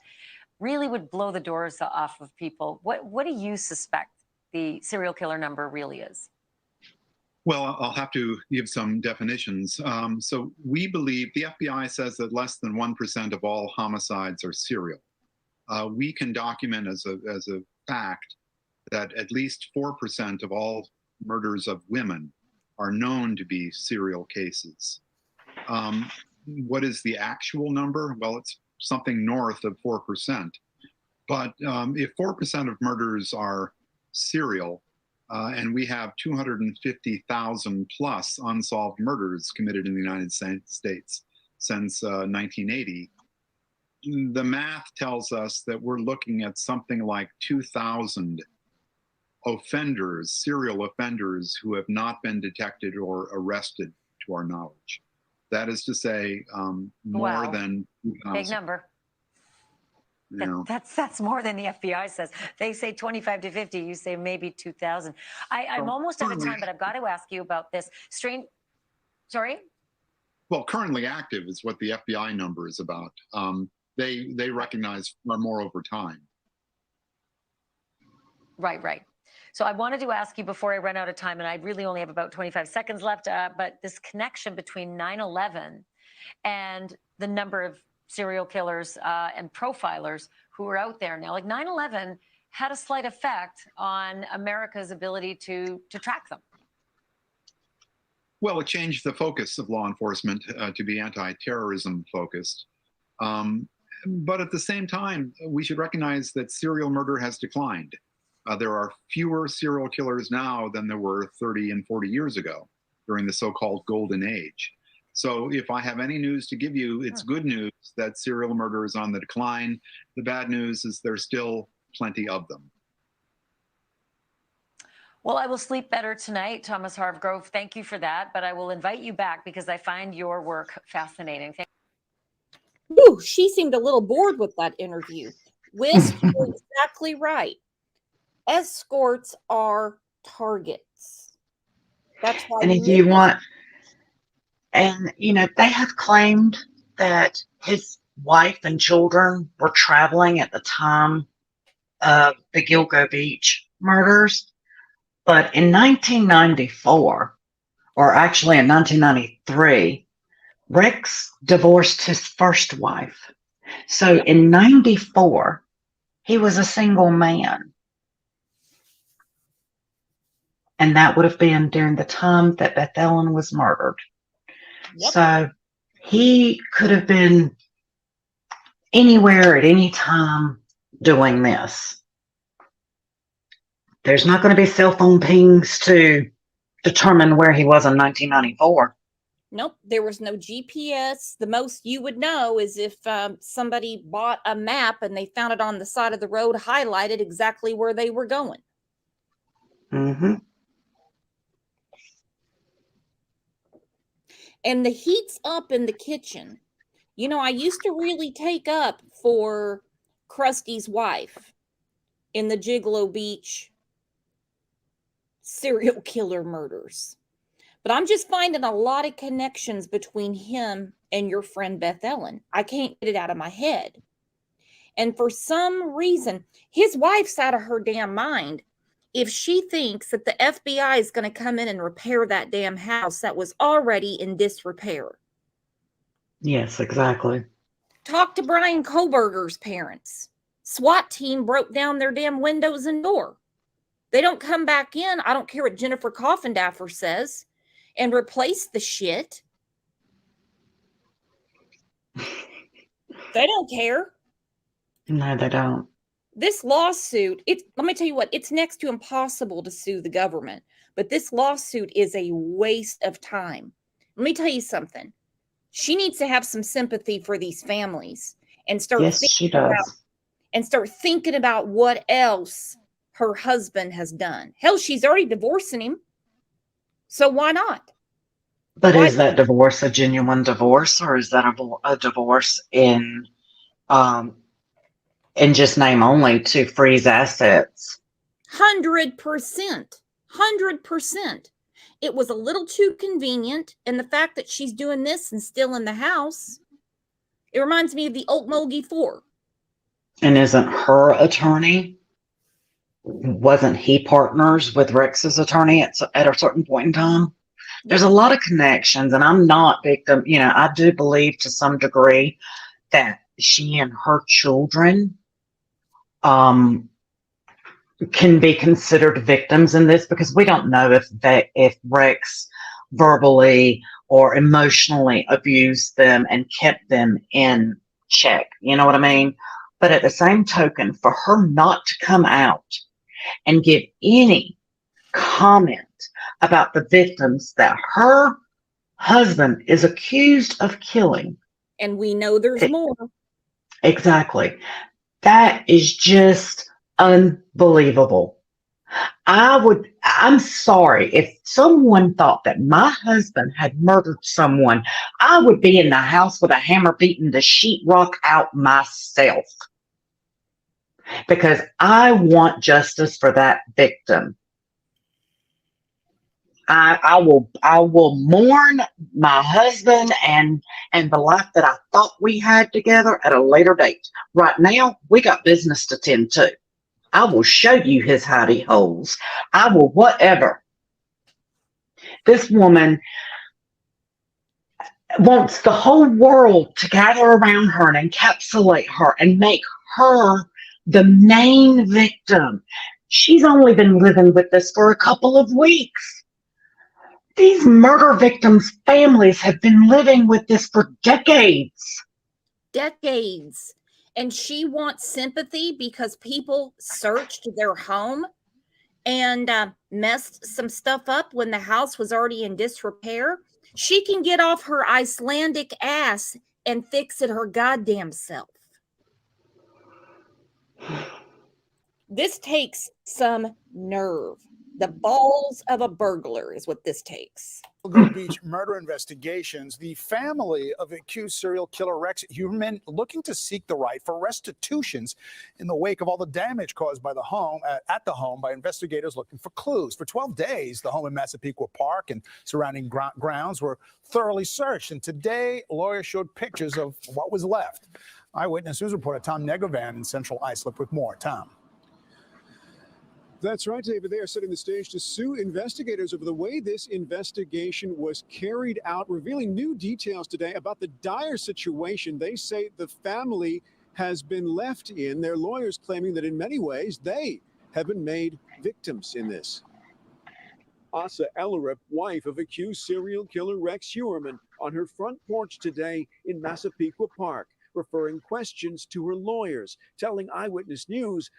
really would blow the doors off of people. What do you suspect the serial killer number really is? Well, I'll have to give some definitions. So we believe, the FBI says that less than 1% of all homicides are serial. We can document as a fact that at least 4% of all murders of women are known to be serial cases. What is the actual number? Well, it's something north of 4%. But if 4% of murders are serial, and we have 250,000 plus unsolved murders committed in the United States since 1980, the math tells us that we're looking at something like 2,000 offenders, serial offenders, who have not been detected or arrested to our knowledge. That is to say, more than 2,000. Big number. Yeah. That's more than the FBI says. They say 25 to 50. You say maybe 2,000. I'm almost out of time, but I've got to ask you about this. Sorry? Well, currently active is what the FBI number is about. They recognize far more over time. Right. So I wanted to ask you before I run out of time, and I really only have about 25 seconds left, but this connection between 9/11 and the number of serial killers and profilers who are out there now. Like 9/11 had a slight effect on America's ability to track them. Well, it changed the focus of law enforcement to be anti-terrorism focused. But at the same time, we should recognize that serial murder has declined. There are fewer serial killers now than there were 30 and 40 years ago during the so-called golden age. So if I have any news to give you, it's good news that serial murder is on the decline. The bad news is there's still plenty of them. Well, I will sleep better tonight, Thomas Hargrove. Thank you for that. But I will invite you back because I find your work fascinating. Ooh, she seemed a little bored with that interview. Whisk, you're exactly right. Escorts are targets. That's why. And if you want, and you know, they have claimed that his wife and children were traveling at the time of the Gilgo Beach murders. But in 1994, or actually in 1993, Rex divorced his first wife. So in 94, he was a single man. And that would have been during the time that Beth Ellen was murdered. Yep. So he could have been anywhere at any time doing this. There's not going to be cell phone pings to determine where he was in 1994. Nope, there was no GPS. The most you would know is if somebody bought a map and they found it on the side of the road, highlighted exactly where they were going. Mm-hmm. And the heat's up in the kitchen. You know, I used to really take up for Krusty's wife in the Gigolo Beach serial killer murders. But I'm just finding a lot of connections between him and your friend Beth Ellen. I can't get it out of my head. And for some reason, his wife's out of her damn mind if she thinks that the FBI is going to come in and repair that damn house that was already in disrepair. Yes, exactly. Talk to Brian Koberger's parents. SWAT team broke down their damn windows and door. They don't come back in, I don't care what Jennifer Coffindaffer says, and replace the shit. They don't care. No, they don't. This lawsuit, let me tell you what, it's next to impossible to sue the government, but this lawsuit is a waste of time. Let me tell you something. She needs to have some sympathy for these families and start thinking about what else her husband has done. Hell, she's already divorcing him. So why not? But is that divorce a genuine divorce, or is that a divorce in just name only to freeze assets? 100%. 100%. It was a little too convenient, and the fact that she's doing this and still in the house, it reminds me of the Okmulgee 4. And isn't her attorney, wasn't he partners with Rex's attorney at a certain point in time? There's a lot of connections, and I'm not victim. You know, I do believe to some degree that she and her children can be considered victims in this, because we don't know if Rex verbally or emotionally abused them and kept them in check. You know what I mean? But at the same token, for her not to come out and give any comment about the victims that her husband is accused of killing. And we know there's more. Exactly. That is just unbelievable. I'm sorry, if someone thought that my husband had murdered someone, I would be in the house with a hammer beating the sheetrock out myself. Because I want justice for that victim. I will mourn my husband and the life that I thought we had together at a later date. Right now, we got business to tend to. I will show you his hidey holes. I will whatever. This woman wants the whole world to gather around her and encapsulate her and make her the main victim. She's only been living with this for a couple of weeks. These murder victims' families have been living with this for decades. Decades. And she wants sympathy because people searched their home and messed some stuff up when the house was already in disrepair. She can get off her Icelandic ass and fix it her goddamn self. This takes some nerve. The balls of a burglar is what this takes. Gilgo Beach murder investigations. The family of accused serial killer Rex Huberman looking to seek the right for restitutions in the wake of all the damage caused by the home at the home by investigators looking for clues. For 12 days, the home in Massapequa Park and surrounding grounds were thoroughly searched. And today, lawyers showed pictures of what was left. Eyewitness News reporter Tom Negovan in Central Islip with more. Tom. That's right, David. They are setting the stage to sue investigators over the way this investigation was carried out, revealing new details today about the dire situation they say the family has been left in. Their lawyers claiming that in many ways they have been made victims in this. Asa Ellerup, wife of accused serial killer Rex Huberman, on her front porch today in Massapequa Park, referring questions to her lawyers, telling Eyewitness News,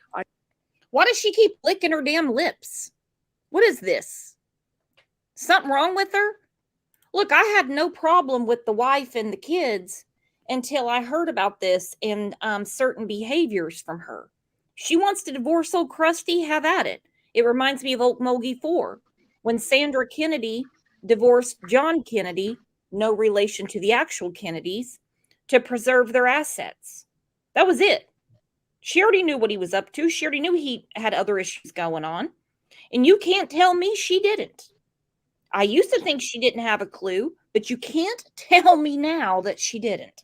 Why does she keep licking her damn lips? What is this? Something wrong with her? Look, I had no problem with the wife and the kids until I heard about this and certain behaviors from her. She wants to divorce old Krusty, have at it. It reminds me of Old Mogi 4, when Sandra Kennedy divorced John Kennedy, no relation to the actual Kennedys, to preserve their assets. That was it. She already knew what he was up to. She already knew he had other issues going on. And you can't tell me she didn't. I used to think she didn't have a clue, but you can't tell me now that she didn't.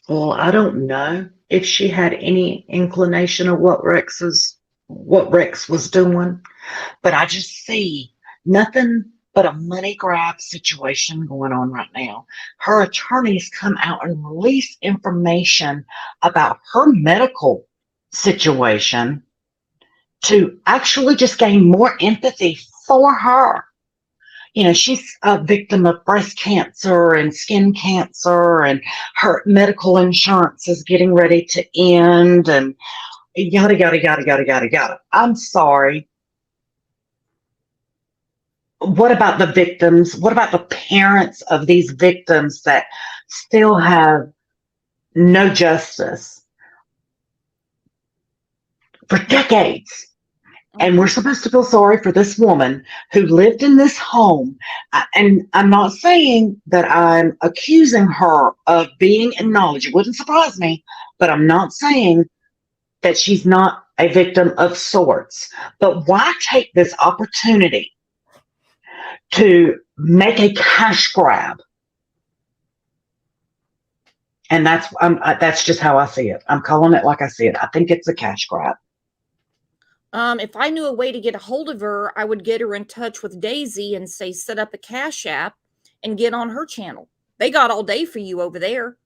Well, I don't know if she had any inclination of what Rex was doing, but I just see nothing but a money grab situation going on right now. Her attorneys come out and release information about her medical situation to actually just gain more empathy for her. You know, she's a victim of breast cancer and skin cancer, and her medical insurance is getting ready to end, and yada, yada, yada, yada, yada, yada. I'm sorry. What about the victims? What about the parents of these victims that still have no justice for decades? And we're supposed to feel sorry for this woman who lived in this home. And I'm not saying that I'm accusing her of being in knowledge. It wouldn't surprise me, but I'm not saying that she's not a victim of sorts. But why take this opportunity to make a cash grab? And that's just how I see it. I'm calling it like I see it. I think it's a cash grab. If I knew a way to get a hold of her, I would get her in touch with Daisy and say, set up a Cash App and get on her channel. They got all day for you over there.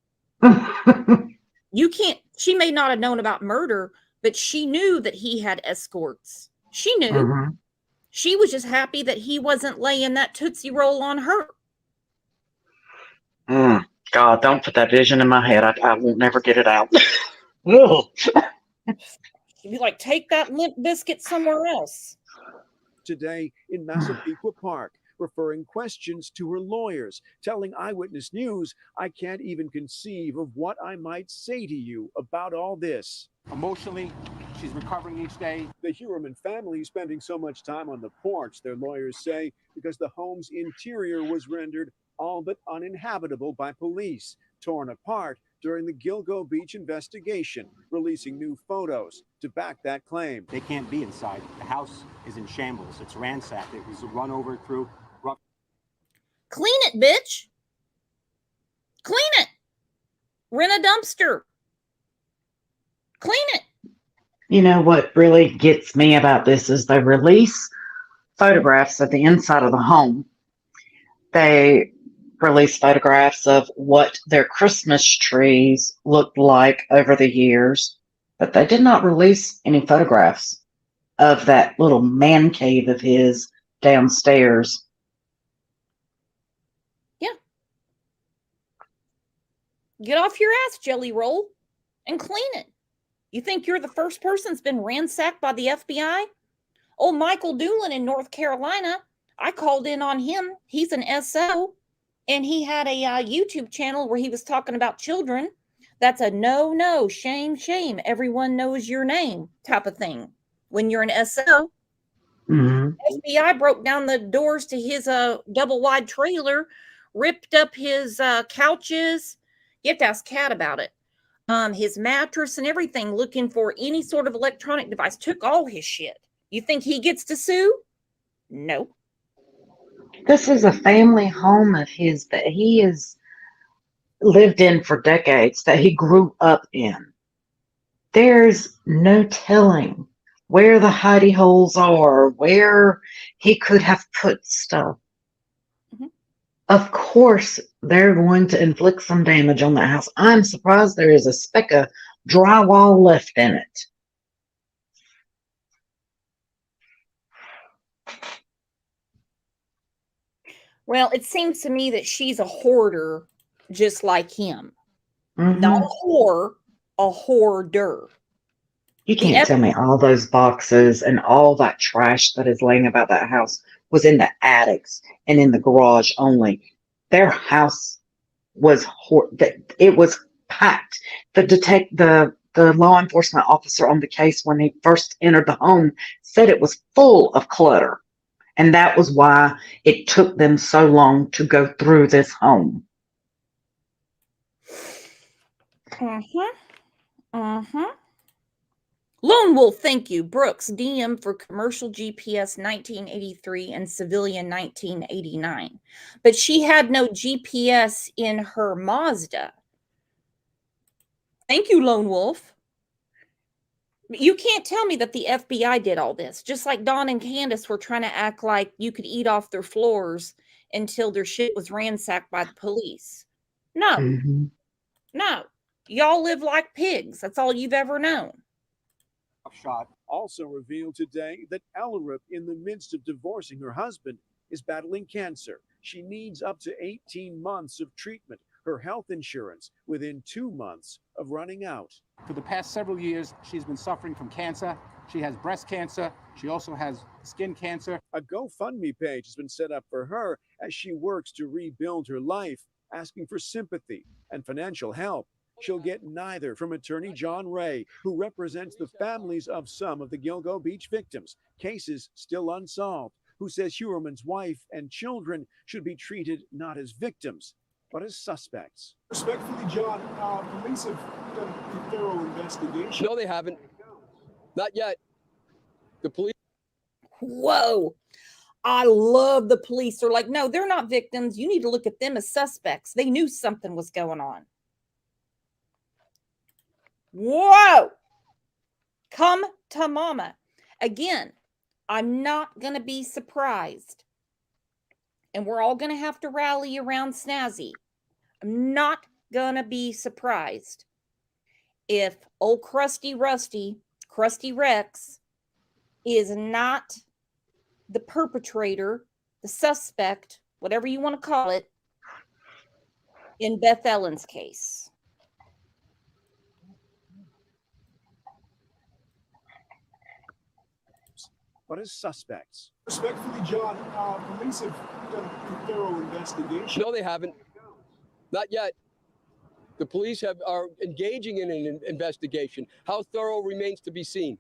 You can't, she may not have known about murder, but she knew that he had escorts. She knew. Mm-hmm. She was just happy that he wasn't laying that Tootsie Roll on her. God, don't put that vision in my head. I won't never get it out. She'd be like, take that Limp Biscuit somewhere else. Today in Massapequa Park, referring questions to her lawyers, telling Eyewitness News, I can't even conceive of what I might say to you about all this. Emotionally, she's recovering each day. The Huberman family spending so much time on the porch, their lawyers say, because the home's interior was rendered all but uninhabitable by police, torn apart during the Gilgo Beach investigation, releasing new photos to back that claim. They can't be inside. The house is in shambles. It's ransacked. It was run over through. Clean it, bitch. Clean it. Rent a dumpster. Clean it. You know what really gets me about this is they release photographs of the inside of the home. They release photographs of what their Christmas trees looked like over the years, but they did not release any photographs of that little man cave of his downstairs. Yeah. Get off your ass, Jelly Roll, and clean it. You think you're the first person that's been ransacked by the FBI? Old Michael Doolin in North Carolina, I called in on him. He's an SO, and he had a YouTube channel where he was talking about children. That's a no, shame, shame. Everyone knows your name type of thing when you're an SO. FBI broke down the doors to his double wide trailer, ripped up his couches. You have to ask Kat about it. His mattress and everything, looking for any sort of electronic device, took all his shit. You think he gets to sue? No. This is a family home of his that he has lived in for decades, that he grew up in. There's no telling where the hidey holes are, where he could have put stuff. Of course, they're going to inflict some damage on that house. I'm surprised there is a speck of drywall left in it. Well, it seems to me that she's a hoarder just like him. Mhm. Not a whore, a hoarder. You can't tell me all those boxes and all that trash that is laying about that house was in the attics and in the garage only. Their house was it was packed. The law enforcement officer on the case when he first entered the home said it was full of clutter. And that was why it took them so long to go through this home. Lone Wolf, thank you. Brooks, DM for commercial GPS 1983 and civilian 1989. But she had no GPS in her Mazda. Thank you, Lone Wolf. You can't tell me that the FBI did all this. Just like Dawn and Candace were trying to act like you could eat off their floors until their shit was ransacked by the police. No. No. Y'all live like pigs. That's all you've ever known. Shot also revealed today that Ellerup, in the midst of divorcing her husband, is battling cancer. She needs up to 18 months of treatment. Her health insurance within 2 months of running out. For the past several years, she's been suffering from cancer. She has breast cancer. She also has skin cancer. A GoFundMe page has been set up for her as she works to rebuild her life, asking for sympathy and financial help. She'll get neither from attorney John Ray, who represents the families of some of the Gilgo Beach victims, cases still unsolved, who says Huerman's wife and children should be treated not as victims, but as suspects. Respectfully, John, police have done a thorough investigation. No, they haven't. Not yet. The police. Whoa. I love the police. They're like, no, they're not victims. You need to look at them as suspects. They knew something was going on. Whoa. Come to mama. Again, I'm not going to be surprised. And we're all going to have to rally around Snazzy. I'm not going to be surprised if old Krusty Rex, is not the perpetrator, the suspect, whatever you want to call it, in Beth Ellen's case. But as suspects. Respectfully, John, police have done a thorough investigation. No, they haven't. Not yet. The police are engaging in an investigation. How thorough remains to be seen.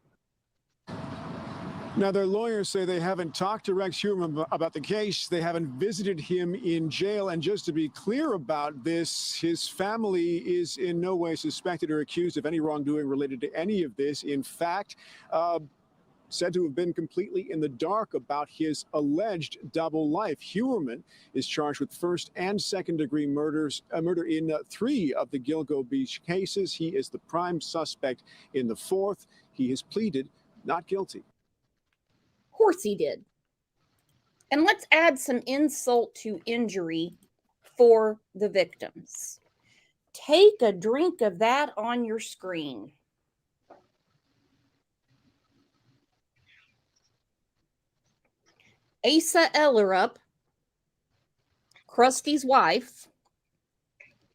Now, their lawyers say they haven't talked to Rex Huerman about the case. They haven't visited him in jail. And just to be clear about this, his family is in no way suspected or accused of any wrongdoing related to any of this. In fact, said to have been completely in the dark about his alleged double life. Huerman is charged with first and second degree murder in 3 of the Gilgo Beach cases. He is the prime suspect in the 4th. He has pleaded not guilty. Of course he did. And let's add some insult to injury for the victims. Take a drink of that on your screen. Asa Ellerup, Krusty's wife,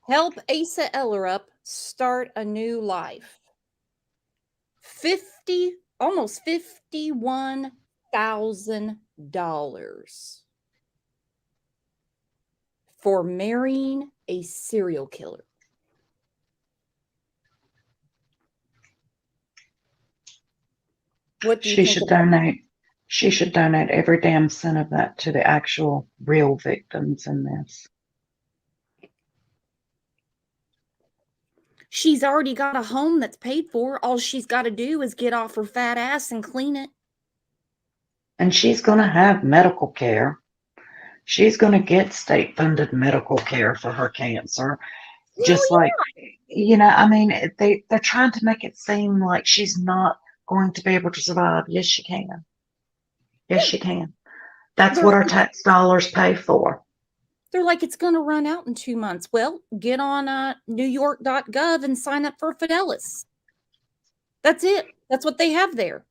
help Asa Ellerup start a new life. Almost $51,000 for marrying a serial killer. What do you She think should about that? donate. She should donate every damn cent of that to the actual real victims in this. She's already got a home that's paid for. All she's got to do is get off her fat ass and clean it. And she's going to have medical care. She's going to get state-funded medical care for her cancer. Well, Just yeah. like, you know, I mean, they're trying to make it seem like she's not going to be able to survive. Yes, she can. Yes, she can. That's what our tax dollars pay for. They're like, it's going to run out in 2 months. Well, get on newyork.gov and sign up for Fidelis. That's it. That's what they have there.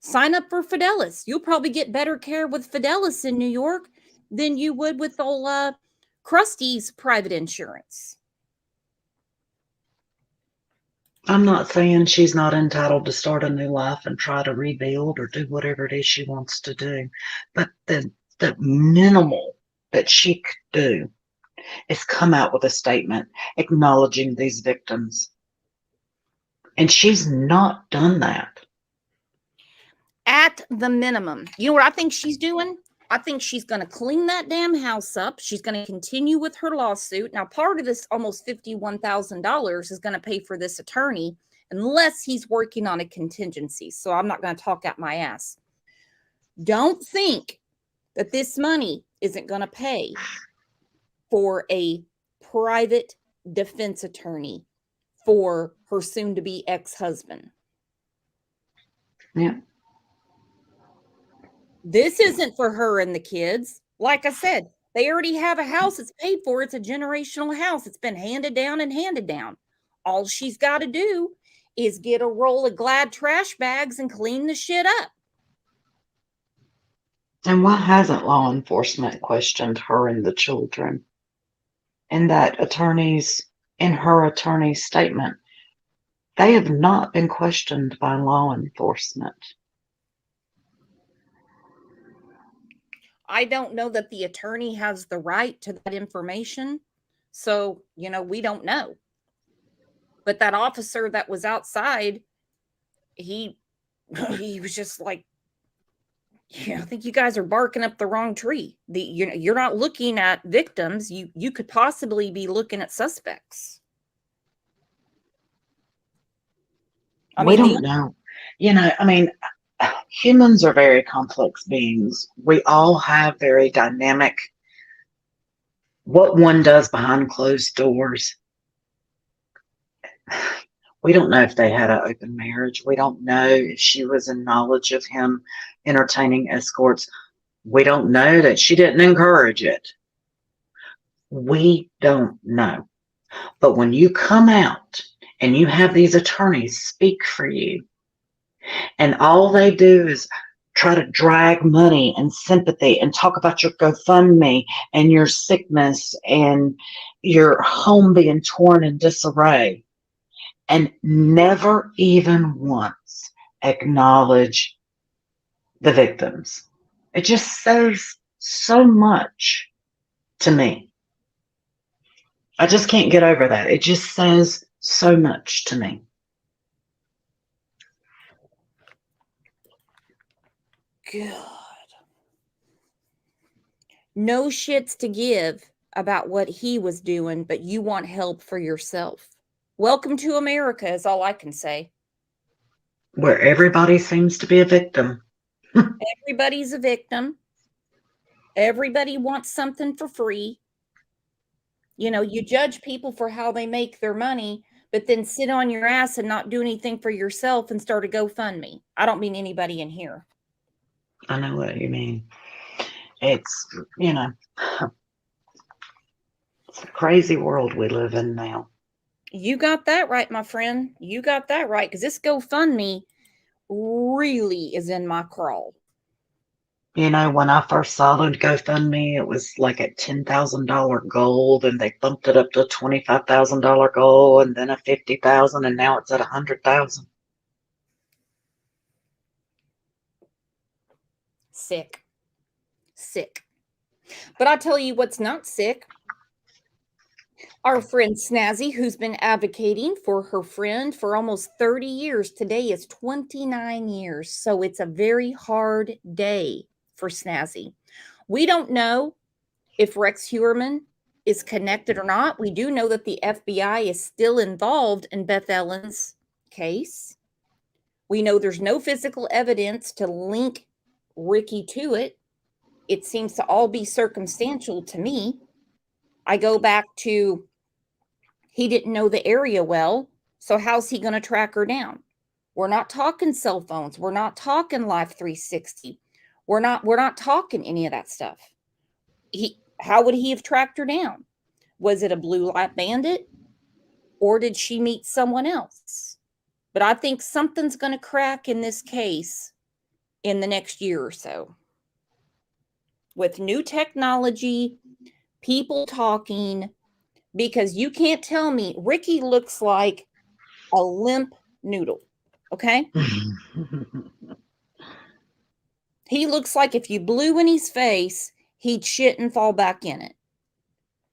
Sign up for Fidelis. You'll probably get better care with Fidelis in New York than you would with old Krusty's private insurance. I'm not saying she's not entitled to start a new life and try to rebuild or do whatever it is she wants to do. But the minimal that she could do is come out with a statement acknowledging these victims. And she's not done that. At the minimum. You know what I think she's doing? I think she's going to clean that damn house up. She's going to continue with her lawsuit. Now, part of this almost $51,000 is going to pay for this attorney unless he's working on a contingency. So I'm not going to talk out my ass. Don't think that this money isn't going to pay for a private defense attorney for her soon-to-be ex-husband. Yeah. This isn't for her and the kids. Like I said, they already have a house that's paid for. It's a generational house. It's been handed down and handed down. All she's got to do is get a roll of Glad trash bags and clean the shit up. And why hasn't law enforcement questioned her and the children? And that in her attorney's statement, they have not been questioned by law enforcement. I don't know that the attorney has the right to that information. So, we don't know. But that officer that was outside, he was just like, I think you guys are barking up the wrong tree. You're not looking at victims. You could possibly be looking at suspects. We don't know. Humans are very complex beings. We all have very dynamic, what one does behind closed doors. We don't know if they had an open marriage. We don't know if she was in knowledge of him entertaining escorts. We don't know that she didn't encourage it. We don't know. But when you come out and you have these attorneys speak for you, and all they do is try to drag money and sympathy and talk about your GoFundMe and your sickness and your home being torn in disarray, and never even once acknowledge the victims. It just says so much to me. I just can't get over that. It just says so much to me. God. No shits to give about what he was doing, but you want help for yourself. Welcome to America is all I can say. Where everybody seems to be a victim. Everybody's a victim. Everybody wants something for free. You know, you judge people for how they make their money, but then sit on your ass and not do anything for yourself and start a GoFundMe. I don't mean anybody in here. I know what you mean. It's, you know, it's a crazy world we live in now. You got that right, my friend. You got that right, because this GoFundMe really is in my crawl. You know, when I first saw the GoFundMe, it was like at $10,000 goal, then they bumped it up to a $25,000 goal, and then a $50,000, and now it's at $100,000. Sick. Sick. But I'll tell you what's not sick. Our friend Snazzy, who's been advocating for her friend for almost 30 years. Today is 29 years. So it's a very hard day for Snazzy. We don't know if Rex Heuermann is connected or not. We do know that the FBI is still involved in Beth Ellen's case. We know there's no physical evidence to link Ricky to it. It seems to all be circumstantial to me. I go back to he didn't know the area well, so how's he going to track her down? We're not talking cell phones. We're not talking Live 360. We're not talking any of that stuff. How would he have tracked her down? Was it a blue light bandit, or did she meet someone else? But I think something's going to crack in this case in the next year or so. With new technology, people talking, because you can't tell me Ricky looks like a limp noodle, okay? He looks like if you blew in his face, he'd shit and fall back in it.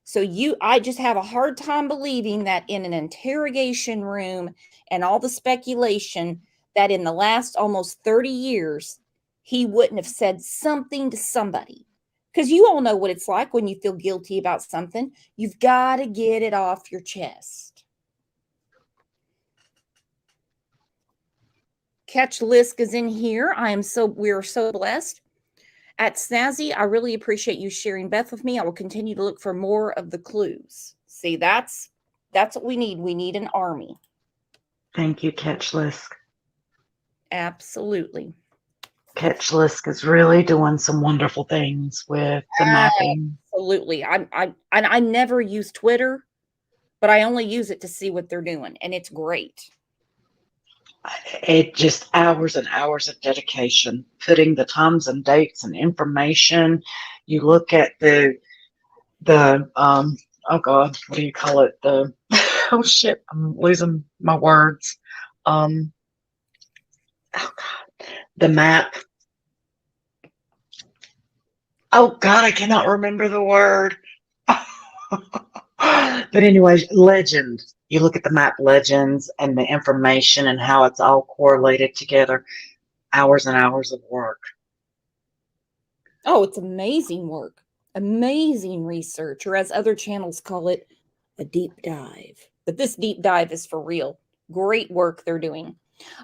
So I just have a hard time believing that in an interrogation room and all the speculation that in the last almost 30 years, he wouldn't have said something to somebody. Because you all know what it's like when you feel guilty about something. You've got to get it off your chest. Catch Lisk is in here. We're so blessed. At Snazzy, I really appreciate you sharing Beth with me. I will continue to look for more of the clues. See, that's what we need. We need an army. Thank you, Catch Lisk. Absolutely. Catch Lisk is really doing some wonderful things with the mapping. Absolutely. I never use Twitter, but I only use it to see what they're doing, and it's great. It just hours and hours of dedication, putting the times and dates and information. You look at the oh God, what do you call it? Oh shit, I'm losing my words. Oh God, the map. Oh God, I cannot remember the word. But anyways, legend. You look at the map legends and the information and how it's all correlated together. Hours and hours of work. Oh, it's amazing work. Amazing research, or as other channels call it, a deep dive. But this deep dive is for real. Great work they're doing.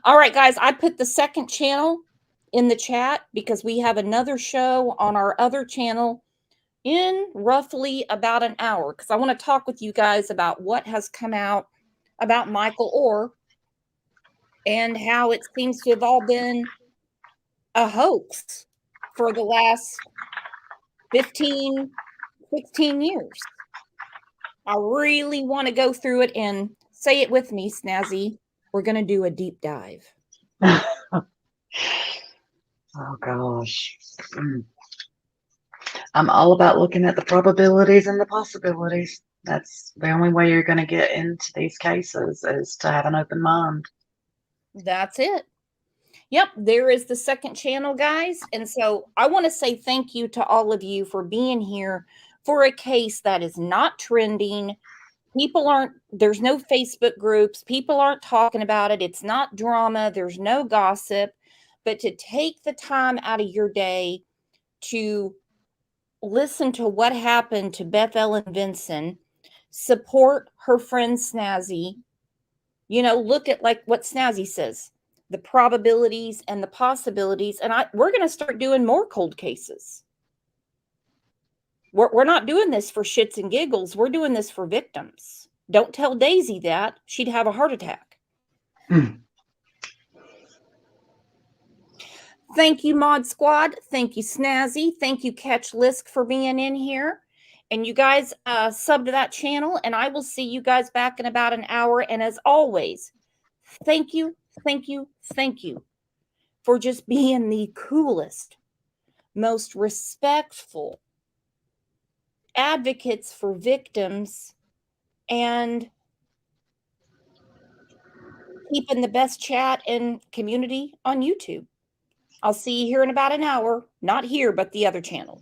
All right, guys, I put the second channel in the chat because we have another show on our other channel in roughly about an hour, because I want to talk with you guys about what has come out about Michael Orr and how it seems to have all been a hoax for the last 15, 16 years. I really want to go through it and say it with me, Snazzy. We're going to do a deep dive. Oh gosh. I'm all about looking at the probabilities and the possibilities. That's the only way you're going to get into these cases, is to have an open mind. That's it. Yep, there is the second channel, guys. And so I want to say thank you to all of you for being here for a case that is not trending. There's no Facebook groups. People aren't talking about it. It's not drama. There's no gossip. But to take the time out of your day to listen to what happened to Beth Ellen Vinson, support her friend Snazzy, look at like what Snazzy says. the probabilities and the possibilities. And we're going to start doing more cold cases. We're not doing this for shits and giggles. We're doing this for victims. Don't tell Daisy that. She'd have a heart attack. Thank you, Mod Squad. Thank you, Snazzy. Thank you, Catch Lisk, for being in here. And you guys sub to that channel, and I will see you guys back in about an hour. And as always, thank you, thank you, thank you for just being the coolest, most respectful advocates for victims and keeping the best chat and community on YouTube. I'll see you here in about an hour. Not here, but the other channel.